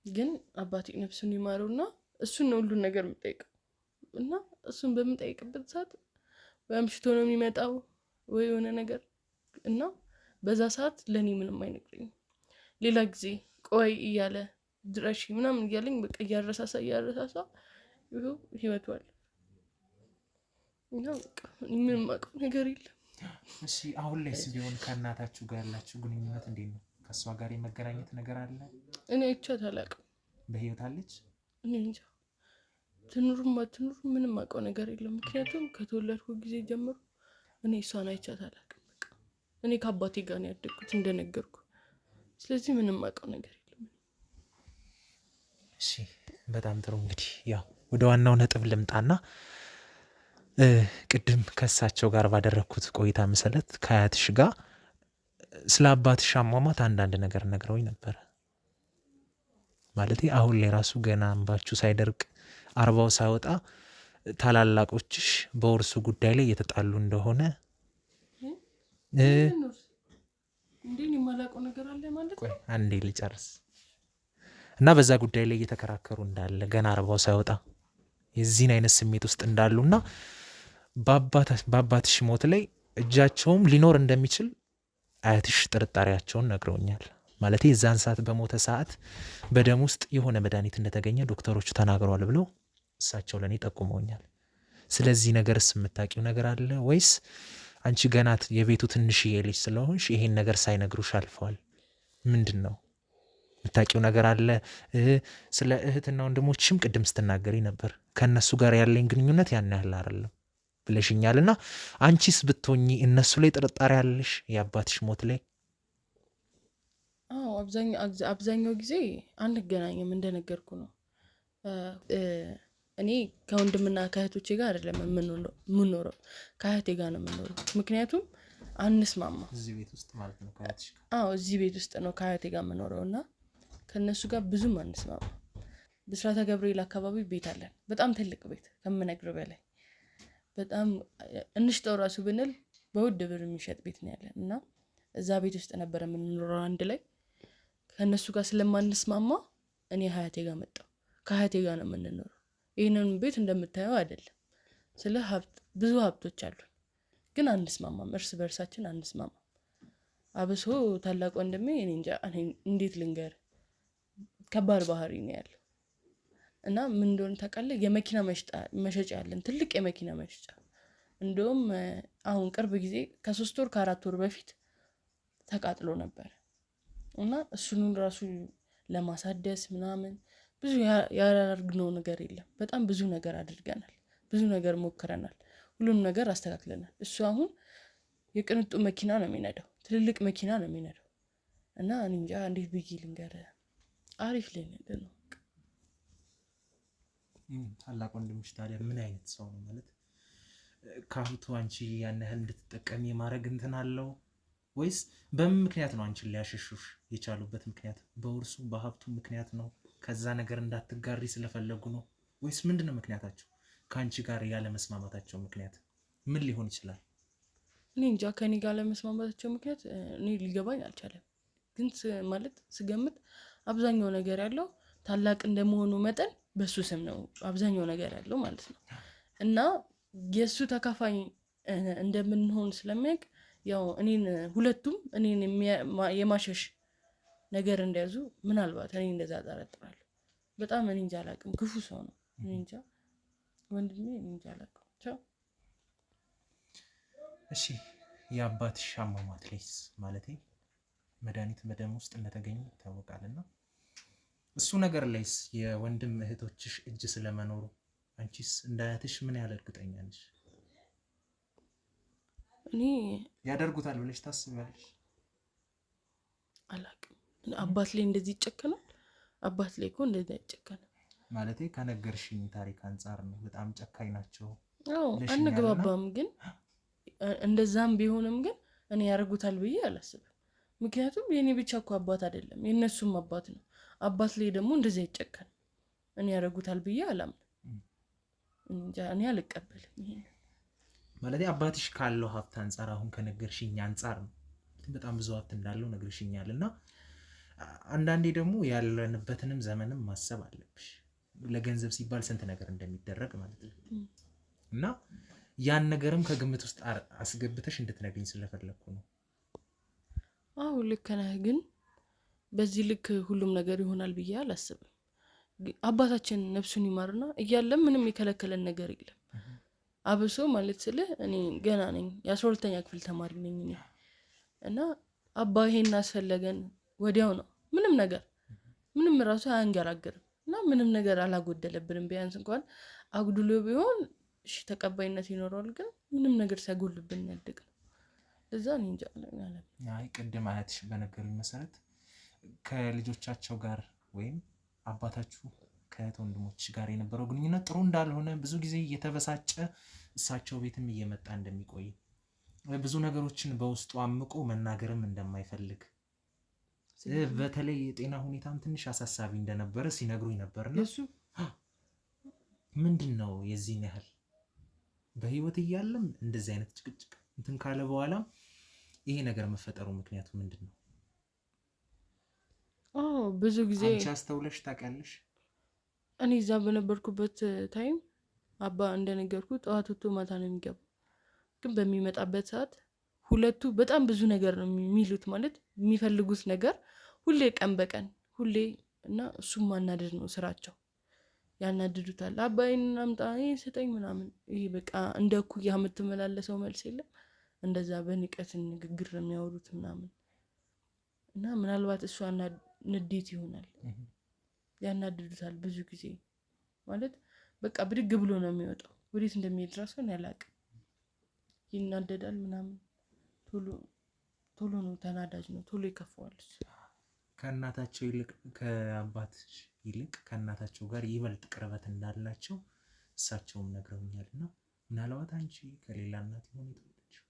ግን አባቴ ነፍሱን ይማረውና እሱን ነው ሁሉን ነገር የምጠይቀው እና እሱን በምጠይቅበት ሰዓት ወይ አምሽቶ ነው የሚመጣው ወይ የሆነ ነገር እና በዛ ሰዓት ለእኔ ምንም አይነግረኝም። ሌላ ጊዜ ቆይ እያለ ድረሽ ምናምን እያለኝ በቃ እያረሳሳ ይኸው ህይወቱ አለ እና በቃ ምንም አውቀው ነገር የለም። እሺ አሁን ላይስ ቢሆን ከእናታችሁ ጋር ያላችሁ ግንኙነት እንዴት ነው? ከእሷ ጋር የመገናኘት ነገር አለ? እኔ አይቻት አላውቅም። በህይወት አለች? እኔ እንጃ ትኑርም አትኑር ምንም አውቀው ነገር የለም። ምክንያቱም ከተወለድኩ ጊዜ ጀምሮ እኔ እሷን አይቻት አላውቅም። በቃ እኔ ከአባቴ ጋር ነው ያደግኩት እንደነገርኩ። ስለዚህ ምንም አውቀው ነገር የለም። እሺ በጣም ጥሩ። እንግዲህ ያው ወደ ዋናው ነጥብ ልምጣና ቅድም ከእሳቸው ጋር ባደረግኩት ቆይታ መሰረት ከአያትሽ ጋር ስለ አባትሽ አሟሟት አንዳንድ ነገር ነግረውኝ ነበረ። ማለቴ አሁን ላይ ራሱ ገና እንባችሁ ሳይደርቅ 40 ሳይወጣ ታላላቆችሽ በውርሱ ጉዳይ ላይ እየተጣሉ እንደሆነ አንዴ ልጨርስ እና በዛ ጉዳይ ላይ እየተከራከሩ እንዳለ ገና 40 ሳይወጣ የዚህን አይነት ስሜት ውስጥ እንዳሉና በአባትሽ ሞት ላይ እጃቸውም ሊኖር እንደሚችል አያትሽ ጥርጣሬያቸውን ነግረውኛል። ማለት የዛን ሰዓት በሞተ ሰዓት በደም ውስጥ የሆነ መድኃኒት እንደተገኘ ዶክተሮቹ ተናግረዋል ብለው እሳቸው ለእኔ ጠቁመውኛል። ስለዚህ ነገርስ የምታውቂው ነገር አለ ወይስ አንቺ ገናት የቤቱ ትንሽዬ ልጅ ስለሆንሽ ይሄን ነገር ሳይነግሩሽ አልፈዋል? ምንድን ነው የምታውቂው ነገር አለ? ስለ እህትና ወንድሞችም ቅድም ስትናገሪ ነበር ከእነሱ ጋር ያለኝ ግንኙነት ያን ያህል አይደለም ብለሽኛል። እና አንቺስ ብትሆኚ እነሱ ላይ ጥርጣሬ አለሽ የአባትሽ ሞት ላይ? አዎ አብዛኛው ጊዜ አንገናኝም እንደነገርኩ ነው። እኔ ከወንድምና ከእህቶቼ ጋር አይደለም የምኖረው ከእህቴ ጋር ነው የምኖረው። ምክንያቱም አንስማማ። እዚህ ቤት ውስጥ ማለት ነው ከእህትሽ ጋር? አዎ እዚህ ቤት ውስጥ ነው ከእህቴ ጋር የምኖረው እና ከእነሱ ጋር ብዙም አንስማማ። ብስራተ ገብርኤል አካባቢ ቤት አለን፣ በጣም ትልቅ ቤት ከምነግር በላይ በጣም እንሽጠው ራሱ ብንል በውድ ብር የሚሸጥ ቤት ነው ያለን እና እዛ ቤት ውስጥ ነበር የምንኖረው አንድ ላይ። ከእነሱ ጋር ስለማንስማማ እኔ ሀያቴ ጋር መጣሁ። ከሀያቴ ጋር ነው የምንኖረው። ይህንን ቤት እንደምታየው አይደለም። ስለ ሀብት ብዙ ሀብቶች አሉን፣ ግን አንስማማም፣ እርስ በርሳችን አንስማማም። አብሶ ታላቅ ወንድሜ እኔ እንጃ እንዴት ልንገር፣ ከባድ ባህሪ ነው ያለው እና ምን እንደሆነ ታውቃለህ? የመኪና መሸጫ ያለን ትልቅ የመኪና መሸጫ። እንደውም አሁን ቅርብ ጊዜ ከ3 ወር ከ4 ወር በፊት ተቃጥሎ ነበር እና እሱን ራሱ ለማሳደስ ምናምን ብዙ ያላደረግነው ነገር የለም። በጣም ብዙ ነገር አድርገናል፣ ብዙ ነገር ሞክረናል፣ ሁሉም ነገር አስተካክለናል። እሱ አሁን የቅንጡ መኪና ነው የሚነዳው፣ ትልልቅ መኪና ነው የሚነዳው እና እኔ እንጃ እንዴት ብዬ ልንገርህ፣ አሪፍ ላይ ነው። ታላቅ ወንድምሽ ታዲያ ምን አይነት ሰው ነው? ማለት ከሀብቱ አንቺ ያን ያህል እንድትጠቀሚ የማድረግ እንትን አለው ወይስ በምን ምክንያት ነው አንቺን ሊያሸሹሽ የቻሉበት ምክንያት? በውርሱ በሀብቱ ምክንያት ነው? ከዛ ነገር እንዳትጋሪ ስለፈለጉ ነው ወይስ ምንድነው ምክንያታቸው? ከአንቺ ጋር ያለ መስማማታቸው ምክንያት ምን ሊሆን ይችላል? እኔ እንጃ ከኔ ጋር ለመስማማታቸው ምክንያት እኔ ሊገባኝ አልቻለም። ግን ማለት ስገምት አብዛኛው ነገር ያለው ታላቅ እንደመሆኑ መጠን በሱ ስም ነው አብዛኛው ነገር ያለው ማለት ነው እና የሱ ተካፋይ እንደምንሆን ስለሚያውቅ ያው ሁለቱም እኔን የማሸሽ ነገር እንደያዙ ምናልባት እኔ እንደዛ ጠረጥራለሁ። በጣም እኔ እንጃ አላውቅም፣ ክፉ ሰው ነው። እኔ እንጃ ወንድሜ፣ እኔ እንጃ አላውቅም። ቻው። እሺ የአባትሽ አሟሟት ላይስ ማለቴ መድኃኒት በደም ውስጥ እንደተገኘ ይታወቃልና እሱ ነገር ላይስ የወንድም እህቶችሽ እጅ ስለመኖሩ አንቺስ እንዳያትሽ ምን ያህል እርግጠኛ ነሽ? እኔ ያደርጉታል ብለሽ ታስቢያለሽ? አላውቅም። አባት ላይ እንደዚህ ይጨከናል? አባት ላይ እኮ እንደዚህ አይጨከንም። ማለቴ ከነገርሽኝ ታሪክ አንጻር ነው። በጣም ጨካኝ ናቸው። አዎ አንግባባም፣ ግን እንደዛም ቢሆንም ግን እኔ ያደርጉታል ብዬ አላስብም። ምክንያቱም የኔ ብቻ እኮ አባት አይደለም የነሱም አባት ነው። አባት ላይ ደግሞ እንደዚህ አይጨከንም። እኔ ያደርጉታል ብዬ አላምንም። እንጃ እኔ አልቀበልም። ይሄ ማለት አባትሽ ካለው ሀብት አንጻር አሁን ከነገርሽኝ አንጻር ነው። በጣም ብዙ ሀብት እንዳለው ነግርሽኛል እና አንዳንዴ ደግሞ ያለንበትንም ዘመንም ማሰብ አለብሽ። ለገንዘብ ሲባል ስንት ነገር እንደሚደረግ ማለት ነው እና ያን ነገርም ከግምት ውስጥ አስገብተሽ እንድትነግሪኝ ስለፈለኩ ነው። አዎ ልክ ነህ፣ ግን በዚህ ልክ ሁሉም ነገር ይሆናል ብዬ አላስብም። አባታችን ነፍሱን ይማርና እያለም ምንም የከለከለን ነገር የለም። አብሶ ማለት ስልህ እኔ ገና ነኝ፣ የ12ኛ ክፍል ተማሪ ነኝ እኔ እና አባ ይሄን አስፈለገን ወዲያው ነው ምንም ነገር ምንም ራሱ አያንገራግርም እና ምንም ነገር አላጎደለብንም። ቢያንስ እንኳን አጉድሎ ቢሆን እሺ ተቀባይነት ይኖረዋል፣ ግን ምንም ነገር ሳይጎልብን ያድግ ነው። እዛ ነው እንጂ አይ ቅድም አያትሽ በነገሩኝ መሰረት ከልጆቻቸው ጋር ወይም አባታችሁ ከእህት ወንድሞች ጋር የነበረው ግንኙነት ጥሩ እንዳልሆነ ብዙ ጊዜ እየተበሳጨ እሳቸው ቤትም እየመጣ እንደሚቆይ ብዙ ነገሮችን በውስጡ አምቆ መናገርም እንደማይፈልግ በተለይ የጤና ሁኔታም ትንሽ አሳሳቢ እንደነበረ ሲነግሩኝ ነበርና እሱ ምንድነው የዚህን ያህል በህይወት እያለም እንደዚህ አይነት ጭቅጭቅ እንትን ካለ በኋላ ይሄ ነገር መፈጠሩ ምክንያቱ ምንድነው? ብዙ ጊዜ አንቺ አስተውለሽ ታውቂያለሽ? እኔ እዛ በነበርኩበት ታይም አባ እንደነገርኩ ጠዋት ወጥቶ ማታ ነው የሚገባው። ግን በሚመጣበት ሰዓት ሁለቱ በጣም ብዙ ነገር ነው የሚሉት፣ ማለት የሚፈልጉት ነገር ሁሌ ቀን በቀን ሁሌ እና እሱም ማናደድ ነው ስራቸው። ያናድዱታል። አባይን አምጣ ሰጠኝ ምናምን። ይሄ በቃ እንደ እኩያ የምትመላለሰው መልስ የለም። እንደዛ በንቀት ንግግር የሚያወሩት ምናምን እና ምናልባት እሷ ንዴት ይሆናል ያናድዱታል ብዙ ጊዜ። ማለት በቃ ብድግ ብሎ ነው የሚወጣው። ወዴት እንደሚሄድ ራሱ ያላቅም። ይናደዳል ምናምን። ቶሎ ነው ተናዳጅ ነው። ቶሎ ይከፋዋል። ከእናታቸው ይልቅ ከአባትሽ ይልቅ ከእናታቸው ጋር ይበልጥ ቅርበት እንዳላቸው እሳቸውም ነግረውኛልና ምናልባት አንቺ ከሌላ እናት ይሆን የተወለድሽው?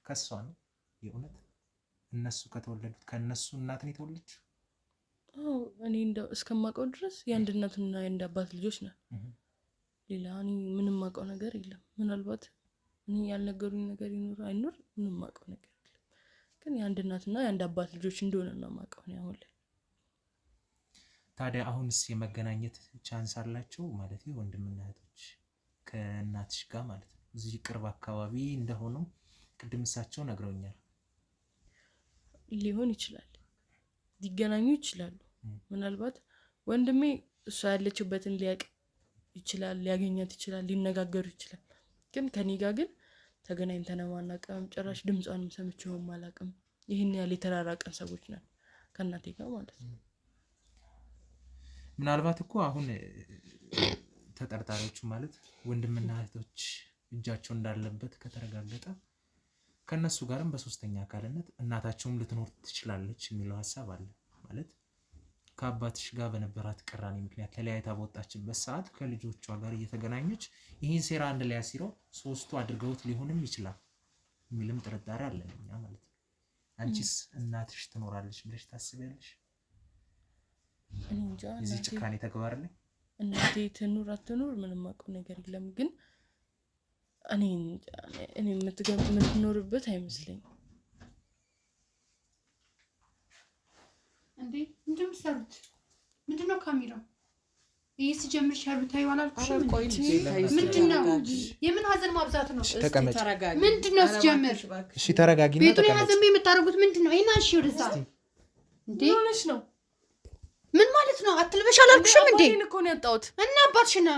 ከሷ ነው የእውነት? እነሱ ከተወለዱት ከነሱ እናት ነው የተወለድሽው? እኔ እንደው እስከማውቀው ድረስ የአንድ እናትና የአንድ አባት ልጆች ነን። ሌላ እኔ ምንም ማውቀው ነገር የለም። ምናልባት እኔ ያልነገሩኝ ነገር ይኖር አይኖር ምንም ማውቀው ነገር የለም። ግን የአንድ እናትና የአንድ አባት ልጆች እንደሆነ ነው ማውቀው ነው አሁን ላይ። ታዲያ አሁንስ የመገናኘት ቻንስ አላቸው ማለት ነው? ወንድምና እህቶች ከእናትሽ ጋር ማለት ነው እዚህ ቅርብ አካባቢ እንደሆኑ ቅድም እሳቸው ነግረውኛል። ሊሆን ይችላል፣ ሊገናኙ ይችላሉ። ምናልባት ወንድሜ እሷ ያለችበትን ሊያውቅ ይችላል፣ ሊያገኛት ይችላል፣ ሊነጋገሩ ይችላል። ግን ከኔ ጋር ግን ተገናኝተን ማናውቅም። ጭራሽ ድምጿንም ሰምቼውም አላውቅም። ይህን ያህል የተራራቀን ሰዎች ነን ከእናቴ ጋር ማለት ነው። ምናልባት እኮ አሁን ተጠርጣሪዎቹ ማለት ወንድምና እህቶች እጃቸው እንዳለበት ከተረጋገጠ ከነሱ ጋርም በሶስተኛ አካልነት እናታቸውም ልትኖር ትችላለች የሚለው ሀሳብ አለ። ማለት ከአባትሽ ጋር በነበራት ቅራኔ ምክንያት ተለያይታ በወጣችበት ሰዓት ከልጆቿ ጋር እየተገናኘች ይህን ሴራ አንድ ላይ አሲረው ሶስቱ አድርገውት ሊሆንም ይችላል የሚልም ጥርጣሬ አለን እኛ ማለት ነው። አንቺስ እናትሽ ትኖራለች ብለሽ ታስቢያለሽ? እንጃ እዚህ ጭካኔ ተግባር ላይ እናቴ ትኑር አትኑር ምንም አውቀው ነገር የለም። ግን እኔ የምትኖርበት አይመስለኝም። እንዴ እንደምትሰሩት ምንድነው? ካሜራው ይሄ ሲጀምር ሻሉ ታዩ አላልኩሽም? ምንድነው? የምን ሀዘን ማብዛት ነው? ተቀመጭ። ምንድነው ሲጀምር? እሺ ተረጋጊና ቤቱን ሀዘን የምታረጉት ምንድነው? ይሄን አንሺ ወደዛ። እንዴ ሆነሽ ነው? ምን ማለት ነው? አትልበሽ አላልኩሽም እንዴ? እኔ እኮ ነው ያጣሁት። እና አባትሽና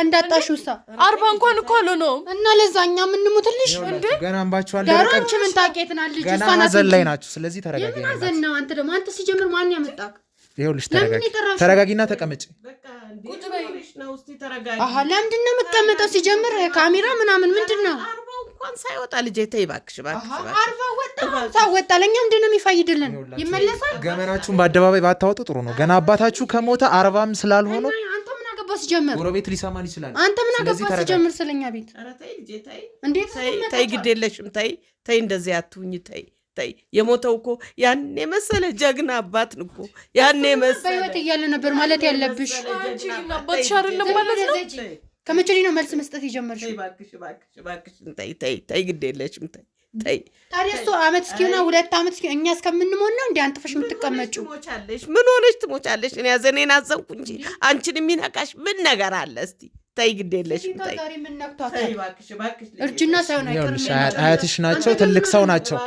እንዳጣሽው ሳ 40 እንኳን እኮ አልሆነውም። እና ለዛኛ ምን ሙትልሽ እንዴ? ገና አንባችሁ አልደረቀም። ዳራንቺ ምን ታውቂያትና ልጅ ገና ሀዘን ላይ ናችሁ። ስለዚህ ተረጋጊ። የምን ሀዘን ነው? አንተ ደግሞ አንተ ሲጀምር ማን ያመጣክ? ይኸውልሽ ተረጋጊና ተቀመጪ። ቁጭ በይሽ ነው። እስቲ ተረጋጊ። አሃ ለምንድን ነው የምትቀመጠው? ሲጀምር ካሜራ ምናምን ምንድነው? 40 እንኳን ሳይወጣ ልጄ ተይ እባክሽ እባክሽ። 40 ወጣ ለኛ ምንድን ነው የሚፋይድልን? ይመለሳል። ገመናችሁን በአደባባይ ባታወጡ ጥሩ ነው። ገና አባታችሁ ከሞተ 40 ስላልሆነ አንተ ምን አገባህ? ሲጀምር ጎረቤት ሊሰማን ይችላል። አንተ ምን አገባህ? ሲጀምር ስለኛ ቤት ኧረ ተይ ልጄ ተይ። እንዴት ተይ ግድ የለሽም ተይ ተይ። እንደዚህ አትሁኝ ተይ ተይ። የሞተው እኮ ያኔ መሰለ ጀግና አባት እኮ ያኔ መሰለ በህይወት እያለ ነበር ማለት ያለብሽ። አንቺ ግን አባትሽ አይደለም ማለት ነው። ከመቼ ነው መልስ መስጠት የጀመርሽው? እባክሽ እባክሽ እባክሽ ተይ ተይ ተይ። ግድ የለሽም ተይ ተይ። ታዲያ እሱ አመት እስኪሆና 2 አመት እስኪ እኛ እስከምንሞት ነው እንዴ አንጥፈሽ የምትቀመጪው? ትሞቻለሽ። ምን ሆነሽ ትሞቻለሽ? እኔ ያዘኔን አዘንኩ እንጂ አንቺን የሚነካሽ ምን ነገር አለ? እስቲ ተይ ግድ የለሽም ተይ። ዛሬ ምን ነክቷታል? ተይ እባክሽ እባክሽ። እርጅና ሳይሆን አይቀርም። አያትሽ ናቸው፣ ትልቅ ሰው ናቸው።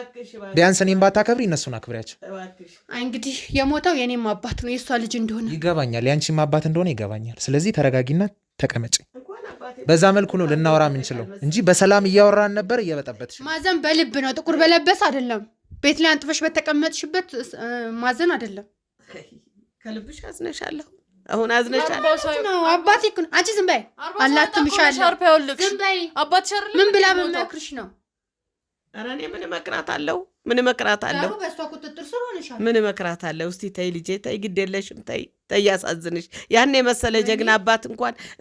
ቢያንስ እኔም ባታከብሪ እነሱን አክብሪያቸው። አይ እንግዲህ የሞተው የኔም አባት ነው የእሷ ልጅ እንደሆነ ይገባኛል፣ ያንቺም አባት እንደሆነ ይገባኛል። ስለዚህ ተረጋጊና ተቀመጪ። በዛ መልኩ ነው ልናወራ የምንችለው እንጂ በሰላም እያወራን ነበር። እየበጠበጥሽ ማዘን በልብ ነው፣ ጥቁር በለበስ አይደለም። ቤት ላይ አንጥፈሽ በተቀመጥሽበት ማዘን አይደለም። ከልብሽ አዝነሻለሁ። አሁን አዝነሻለሁ ነው አባቴ እኮ አንቺ ዝም በይ አላትምሻለሁ። ዝም በይ አባትሽ አይደለም ምን ብላ በመክርሽ ነው? ኧረ እኔ ምን እመክራታለሁ? ምን እመክራታለሁ? በእሷ ቁጥጥር ስር ሆነሻል። ምን እመክራታለሁ? እስቲ ተይ ልጄ ተይ፣ ግድ የለሽም ተይ ተይ። ያሳዝንሽ ያን የመሰለ ጀግና አባት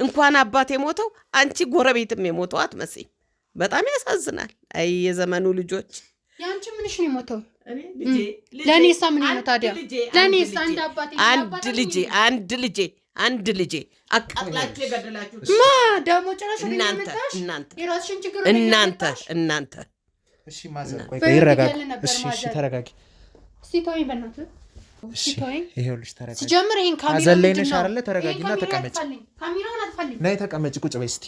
እንኳን አባት የሞተው አንቺ ጎረቤትም የሞተው አትመስይም። በጣም ያሳዝናል። አይ የዘመኑ ልጆች። ያንቺ ምንሽ ነው የሞተው? ለኔሳ ምን ነው ታዲያ? ለኔሳ አንድ ልጄ አቃጥላችሁ የገደላችሁ ደግሞ ጭራሽ እናንተ። እሺ ማዘር ቆይ ይረጋግ። እሺ ተረጋጊ። ሲቶይ በእናትህ ሲቶይ ይሄውልሽ ተረጋጊ። ሲጀምር ይሄን ካሜራ አዘለይነሽ አይደለ? ተረጋጊና ተቀመጪ። ካሜራውን አጥፋልኝ። ነይ ተቀመጪ፣ ቁጭ በይ እስቲ።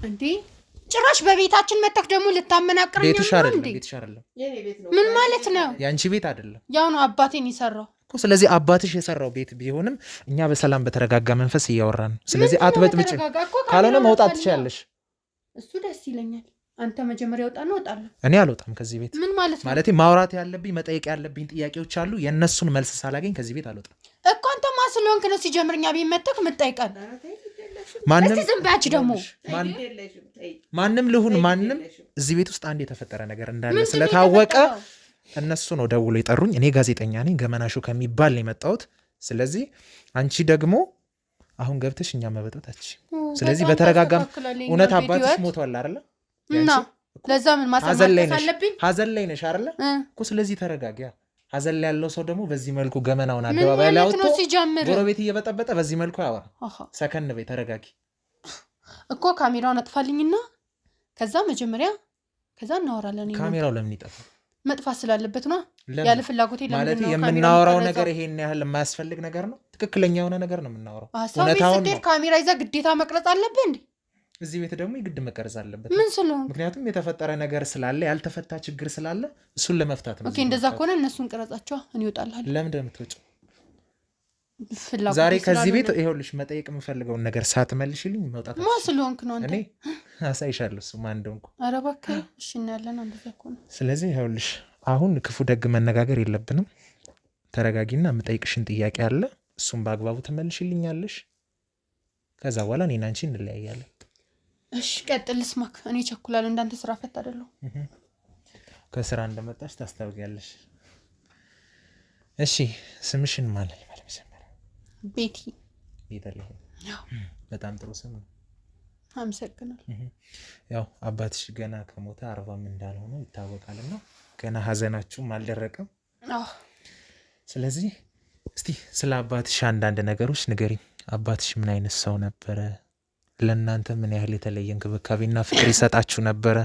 እንዴ ጭራሽ በቤታችን መተክ ደግሞ ልታመናቅረኝ ነው እንዴ? ቤትሽ አይደለም። ምን ማለት ነው? ያንቺ ቤት አይደለም። ያው ነው አባቴን ይሰራው እኮ። ስለዚህ አባትሽ የሰራው ቤት ቢሆንም እኛ በሰላም በተረጋጋ መንፈስ እያወራን ነው። ስለዚህ አትበጥብጭ። ካልሆነ መውጣት ትችያለሽ። እሱ ደስ ይለኛል። አንተ መጀመሪያ ወጣ ነው። እወጣለሁ። እኔ አልወጣም ከዚህ ቤት። ምን ማለት ነው? ማለቴ ማውራት ያለብኝ መጠየቅ ያለብኝ ጥያቄዎች አሉ። የእነሱን መልስ ሳላገኝ ከዚህ ቤት አልወጣም እኮ። አንተ ማስለonክ ነው ሲጀምርኛ ቤት መተክ የምትጠይቀን። ማንም ዝም ባያች ደግሞ ማንም ልሁን ማንም እዚህ ቤት ውስጥ አንድ የተፈጠረ ነገር እንዳለ ስለታወቀ እነሱ ነው ደውሎ የጠሩኝ። እኔ ጋዜጠኛ ነኝ፣ ገመናሹ ከሚባል ነው የመጣሁት። ስለዚህ አንቺ ደግሞ አሁን ገብተሽ እኛ መበጠታች። ስለዚህ በተረጋጋ እውነት አባትሽ ሞቷል አይደለ? እና ለዛ ምን ማሰማት አለብኝ? ሀዘን ላይ ነሽ አይደለ እኮ። ስለዚህ ተረጋጊ። ሀዘን ላይ ያለው ሰው ደግሞ በዚህ መልኩ ገመናውን አደባባይ ላይ አውጥቶ ጎረቤት እየበጠበጠ በዚህ መልኩ ያወራ። ሰከን በይ፣ ተረጋጊ እኮ። ካሜራውን አጥፋልኝና ከዛ መጀመሪያ ከዛ እናወራለን። ካሜራው ለምን ይጠፋል? መጥፋት ስላለበት ነው። ያለ ፍላጎቴ ማለት የምናወራው ነገር ይሄን ያህል የማያስፈልግ ነገር ነው። ትክክለኛ የሆነ ነገር ነው የምናወራው። እውነታውን ነው። ካሜራ ይዛ ግዴታ መቅረጽ አለብህ እንዴ? እዚህ ቤት ደግሞ የግድ መቀረጽ አለበት። ምን ስለሆነ? ምክንያቱም የተፈጠረ ነገር ስላለ ያልተፈታ ችግር ስላለ እሱን ለመፍታት ነው። ኦኬ እንደዛ ከሆነ እነሱን ቀረጻቸው። እኔ እወጣለሁ። ለምን እንደምትወጪው ዛሬ ከዚህ ቤት ይኸውልሽ፣ መጠየቅ የምፈልገውን ነገር ሳትመልሽልኝ መውጣት ማ ስለሆንክ ነው? አንተ እኔ አሳይሻለሁ እሱ ማን እንደሆንኩ። ኧረ እባክህ እሺ፣ እናያለን። እንደዛ ከሆነ ስለዚህ ይኸውልሽ፣ አሁን ክፉ ደግ መነጋገር የለብንም። ተረጋጊና የምጠይቅሽን ጥያቄ አለ። እሱም በአግባቡ ትመልሽልኛለሽ። ከዛ በኋላ እኔና አንቺ እንለያያለን። እሺ ቀጥል፣ ልስማክ። እኔ ቸኩላለሁ። እንዳንተ ስራ ፈት አይደለሁ። ከስራ እንደመጣሽ ታስታውቂያለሽ። እሺ ስምሽን ማን ልበል? ቤቲ። ቤተልሔም። በጣም ጥሩ ስም ነው። አመሰግናለሁ። ያው አባትሽ ገና ከሞተ 40 እንዳልሆነ ይታወቃልና ገና ሀዘናችሁም አልደረቀም። ስለዚህ እስቲ ስለ አባትሽ አንዳንድ ነገሮች ንገሪኝ። አባትሽ ምን አይነት ሰው ነበረ? ለእናንተ ምን ያህል የተለየ እንክብካቤና ፍቅር ይሰጣችሁ ነበረ?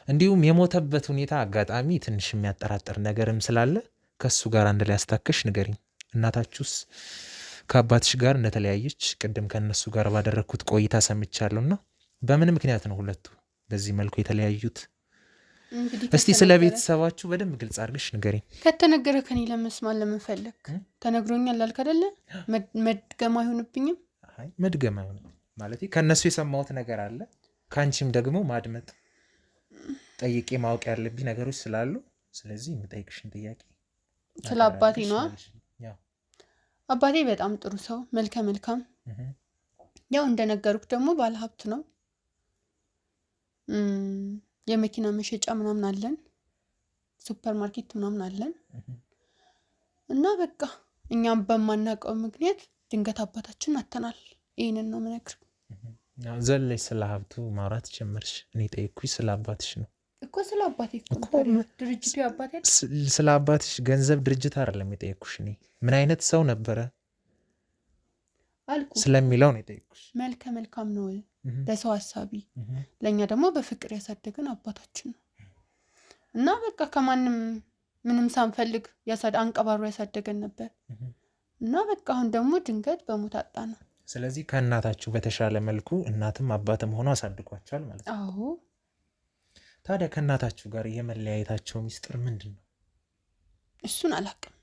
እንዲሁም የሞተበት ሁኔታ አጋጣሚ ትንሽ የሚያጠራጥር ነገርም ስላለ ከሱ ጋር አንድ ላይ አስታከሽ ንገሪኝ። እናታችሁስ ከአባትሽ ጋር እንደተለያየች ቅድም ከነሱ ጋር ባደረግኩት ቆይታ ሰምቻለሁና በምን ምክንያት ነው ሁለቱ በዚህ መልኩ የተለያዩት? እስቲ ስለ ቤተሰባችሁ በደንብ ግልጽ አድርግሽ ንገሪኝ። ከተነገረ ከኔ ለመስማት ለምንፈልግ ተነግሮኛል ላልክ አይደለ? መድገም አይሆንብኝም? አይ መድገም አይሆንም ማለት ከነሱ የሰማሁት ነገር አለ፣ ካንቺም ደግሞ ማድመጥ ጠይቄ ማወቅ ያለብኝ ነገሮች ስላሉ ስለዚህ የምጠይቅሽን ጥያቄ ስለ አባቴ ነው። አባቴ በጣም ጥሩ ሰው፣ መልከ መልካም። ያው እንደነገሩክ ደግሞ ባለሀብት ነው። የመኪና መሸጫ ምናምን አለን፣ ሱፐር ማርኬት ምናምን አለን። እና በቃ እኛም በማናውቀው ምክንያት ድንገት አባታችን አተናል። ይሄንን ነው የምነግርህ። ዘለሽ ስለ ሀብቱ ማውራት ጀመርሽ። እኔ ጠይኩሽ ስለ አባትሽ ነው እኮ። ስለ አባቴ እኮ ድርጅቱ አባቴ ስለ አባትሽ ገንዘብ ድርጅት አይደለም የጠየኩሽ። እኔ ምን አይነት ሰው ነበረ አልኩ ስለሚለው ነው የጠየኩሽ። መልከ መልካም ነው፣ ለሰው ሀሳቢ፣ ለእኛ ደግሞ በፍቅር ያሳደገን አባታችን ነው። እና በቃ ከማንም ምንም ሳንፈልግ አንቀባሮ ያሳደገን ነበር። እና በቃ አሁን ደግሞ ድንገት በሞት አጣ ነው። ስለዚህ ከእናታችሁ በተሻለ መልኩ እናትም አባትም ሆኖ አሳድጓቸዋል ማለት ነው። አዎ። ታዲያ ከእናታችሁ ጋር የመለያየታቸው ሚስጥር ምንድን ነው? እሱን አላውቅም።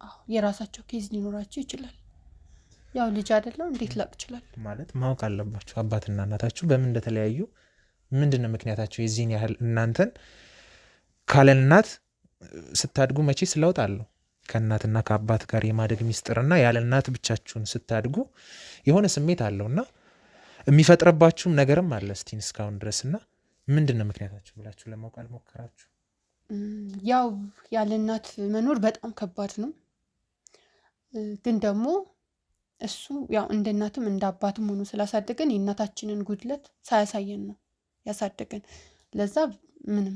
አዎ የራሳቸው ኬዝ ሊኖራቸው ይችላል። ያው ልጅ አይደለም እንዴት ላቅ ይችላል? ማለት ማወቅ አለባችሁ አባትና እናታችሁ በምን እንደተለያዩ፣ ምንድን ነው ምክንያታቸው? የዚህን ያህል እናንተን ካለ እናት ስታድጉ መቼ ስለውጥ አለው። ከእናትና ከአባት ጋር የማደግ ሚስጥርና ያለ እናት ብቻችሁን ስታድጉ የሆነ ስሜት አለውና የሚፈጥረባችሁም ነገርም አለ እስቲን እስካሁን ድረስና ምንድን ነው ምክንያታችሁ ብላችሁ ለማወቅ አልሞከራችሁ? ያው ያለ እናት መኖር በጣም ከባድ ነው። ግን ደግሞ እሱ ያው እንደ እናትም እንደ አባትም ሆኖ ስላሳደገን የእናታችንን ጉድለት ሳያሳየን ነው ያሳደገን። ለዛ ምንም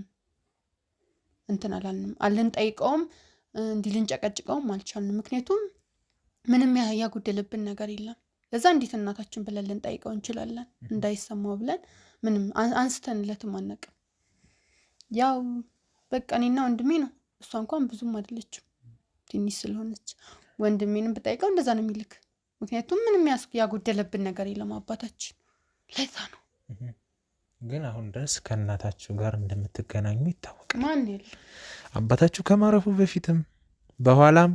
እንትን አላልንም፣ አልንጠይቀውም፣ እንዲህ ልንጨቀጭቀውም አልቻልንም። ምክንያቱም ምንም ያጎደለብን ነገር የለም። ለዛ እንዴት እናታችን ብለን ልንጠይቀው እንችላለን? እንዳይሰማው ብለን ምንም አንስተንለትም አናውቅም። ያው በቃ እኔና ወንድሜ ነው። እሷ እንኳን ብዙም አይደለችም ትንሽ ስለሆነች፣ ወንድሜንም ብጠይቀው እንደዛ ነው የሚልክ። ምክንያቱም ምንም ያጎደለብን ነገር የለም አባታችን። ለዛ ነው። ግን አሁን ድረስ ከእናታችሁ ጋር እንደምትገናኙ ይታወቃል። ማን ያለ አባታችሁ ከማረፉ በፊትም በኋላም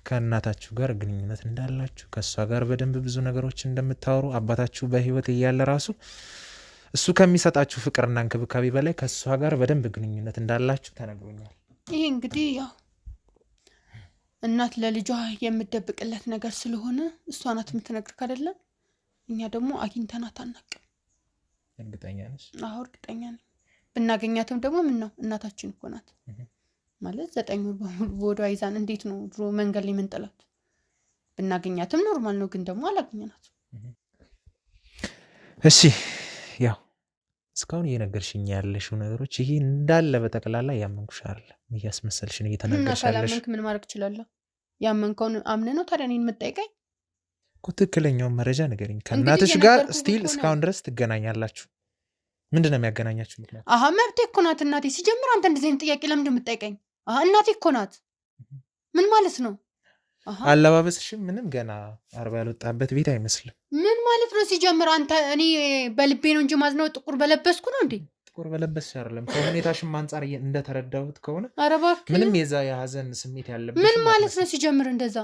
ከእናታችሁ ጋር ግንኙነት እንዳላችሁ፣ ከእሷ ጋር በደንብ ብዙ ነገሮች እንደምታወሩ፣ አባታችሁ በህይወት እያለ ራሱ እሱ ከሚሰጣችሁ ፍቅርና እንክብካቤ በላይ ከእሷ ጋር በደንብ ግንኙነት እንዳላችሁ ተነግሮኛል። ይሄ እንግዲህ ያው እናት ለልጇ የምትደብቅለት ነገር ስለሆነ እሷ ናት የምትነግርህ አይደለም። እኛ ደግሞ አግኝተናት አናውቅም። እርግጠኛ ነሽ? አዎ እርግጠኛ ነኝ። ብናገኛትም ደግሞ ምን ነው እናታችን እኮ ናት ማለት 9 ወር በሙሉ በወዷ ይዛን እንዴት ነው ድሮ መንገድ ላይ ምንጥላት? ብናገኛትም ኖርማል ነው፣ ግን ደግሞ አላገኘናት። እሺ ያው እስካሁን እየነገርሽኝ ያለሽው ነገሮች ይሄ እንዳለ በጠቅላላ ያመንኩሽ አይደለም፣ እያስመሰልሽን እየተናገርሽ ያለሽ። ካላመንክ ምን ማድረግ እችላለሁ? ያመንከውን አምነህ ነው ታዲያ እኔን የምትጠይቀኝ እኮ። ትክክለኛውን መረጃ ንገሪኝ። ከእናትሽ ጋር ስቲል እስካሁን ድረስ ትገናኛላችሁ? ምንድን ነው የሚያገናኛችሁ ምክንያት? መብቴ እኮ ናት እናቴ። ሲጀምር አንተ እንደዚህ አይነት ጥያቄ ለምንድን የምትጠይቀኝ? እናቴ እኮ ናት። ምን ማለት ነው? አለባበስሽም ምንም ገና 40 ያልወጣበት ቤት አይመስልም። ምን ማለት ነው? ሲጀምር አንተ እኔ በልቤ ነው እንጂ ማዝነው ጥቁር በለበስኩ ነው እንዴ? ጥቁር በለበስሽ አይደለም፣ ከሁኔታሽም አንጻር እንደተረዳሁት ከሆነ ኧረ እባክህ ምንም የዛ የሀዘን ስሜት ያለብሽ ምን ማለት ነው? ሲጀምር እንደዛ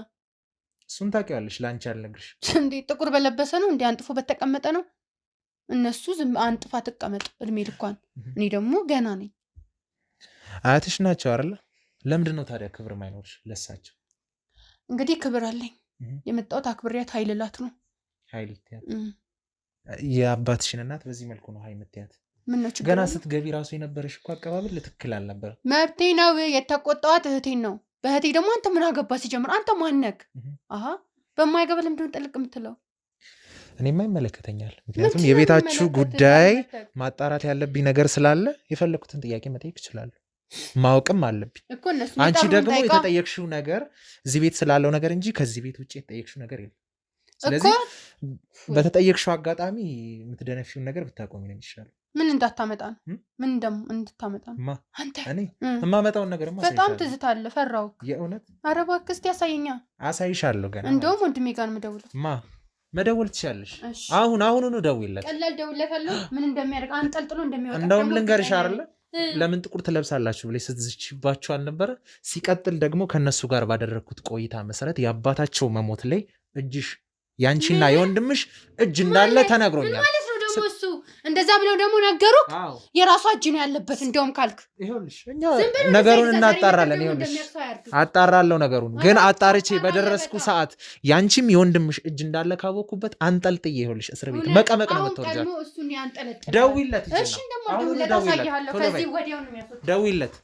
እሱን ታውቂዋለሽ፣ ለአንቺ አልነግርሽ እንዴ? ጥቁር በለበሰ ነው እንዴ? አንጥፎ በተቀመጠ ነው? እነሱ ዝም አንጥፋ ትቀመጥ እድሜ ልኳን፣ እኔ ደግሞ ገና ነኝ። አያትሽ ናቸው አይደለ? ለምንድን ነው ታዲያ ክብር ማይኖርሽ ለሳቸው? እንግዲህ ክብር አለኝ። የመጣሁት አክብሬያት ኃይልላት ነው። ኃይልትያት የአባትሽን እናት በዚህ መልኩ ነው ኃይ የምትያት? ምን ነው ችግር? ገና ስትገቢ ራሱ የነበረሽ እኮ አቀባበል ትክክል አልነበረ። መብቴ ነው። የተቆጣኋት እህቴን ነው። በእህቴ ደግሞ አንተ ምን አገባ? ሲጀምር አንተ ማነክ? በማይገባ ለምንድን ነው ጥልቅ የምትለው? እኔማ ይመለከተኛል። ምክንያቱም የቤታችሁ ጉዳይ ማጣራት ያለብኝ ነገር ስላለ የፈለኩትን ጥያቄ መጠየቅ እችላለሁ፣ ማወቅም አለብኝ። አንቺ ደግሞ የተጠየቅሽው ነገር እዚህ ቤት ስላለው ነገር እንጂ ከዚህ ቤት ውጭ የተጠየቅሽው ነገር የለም። ስለዚህ በተጠየቅሽው አጋጣሚ የምትደነፊውን ነገር ብታቆሚ ነው የሚሻለው። ምን እንዳታመጣ ነው? ምን እንድታመጣ ነው? አንተ እኔ የማመጣውን ነገር በጣም ትዝታለህ። ፈራው የእውነት። ኧረ እባክህ እስኪ ያሳየኛ። አሳይሻለሁ ገና። እንደውም ወንድሜ ጋር የምደውለው መደወል ትችያለሽ። አሁኑኑ ደውይለት። ቀላል ደውለታለሁ። ምን እንደሚያደርግ አንጠልጥሎ እንደሚወጣ እንደውም ልንገርሽ አይደለ? ለምን ጥቁር ትለብሳላችሁ ብለሽ ስትዝችባችሁ አልነበረ? ሲቀጥል ደግሞ ከነሱ ጋር ባደረግኩት ቆይታ መሰረት የአባታቸው መሞት ላይ እጅሽ ያንቺና የወንድምሽ እጅ እንዳለ ተነግሮኛል። ማለት ነው ደግሞ እሱ እንደዛ ብለው ደግሞ ነገሩ የራሷ እጅ ነው ያለበት። እንደውም ካልክ ይኸውልሽ እኛ ነገሩን እናጣራለን። ይኸውልሽ አጣራለሁ ነገሩን፣ ግን አጣርቼ በደረስኩ ሰዓት ያንቺም የወንድምሽ እጅ እንዳለ ካወኩበት አንጠልጥዬ ይኸውልሽ እስር ቤት መቀመቅ ነው የምትወርጃት። ደውይለት። እሺ ደግሞ ደውይለት፣ አሳይሃለሁ። ከዚህ ወዲያው ነው የሚያስወጣው። ደውይለት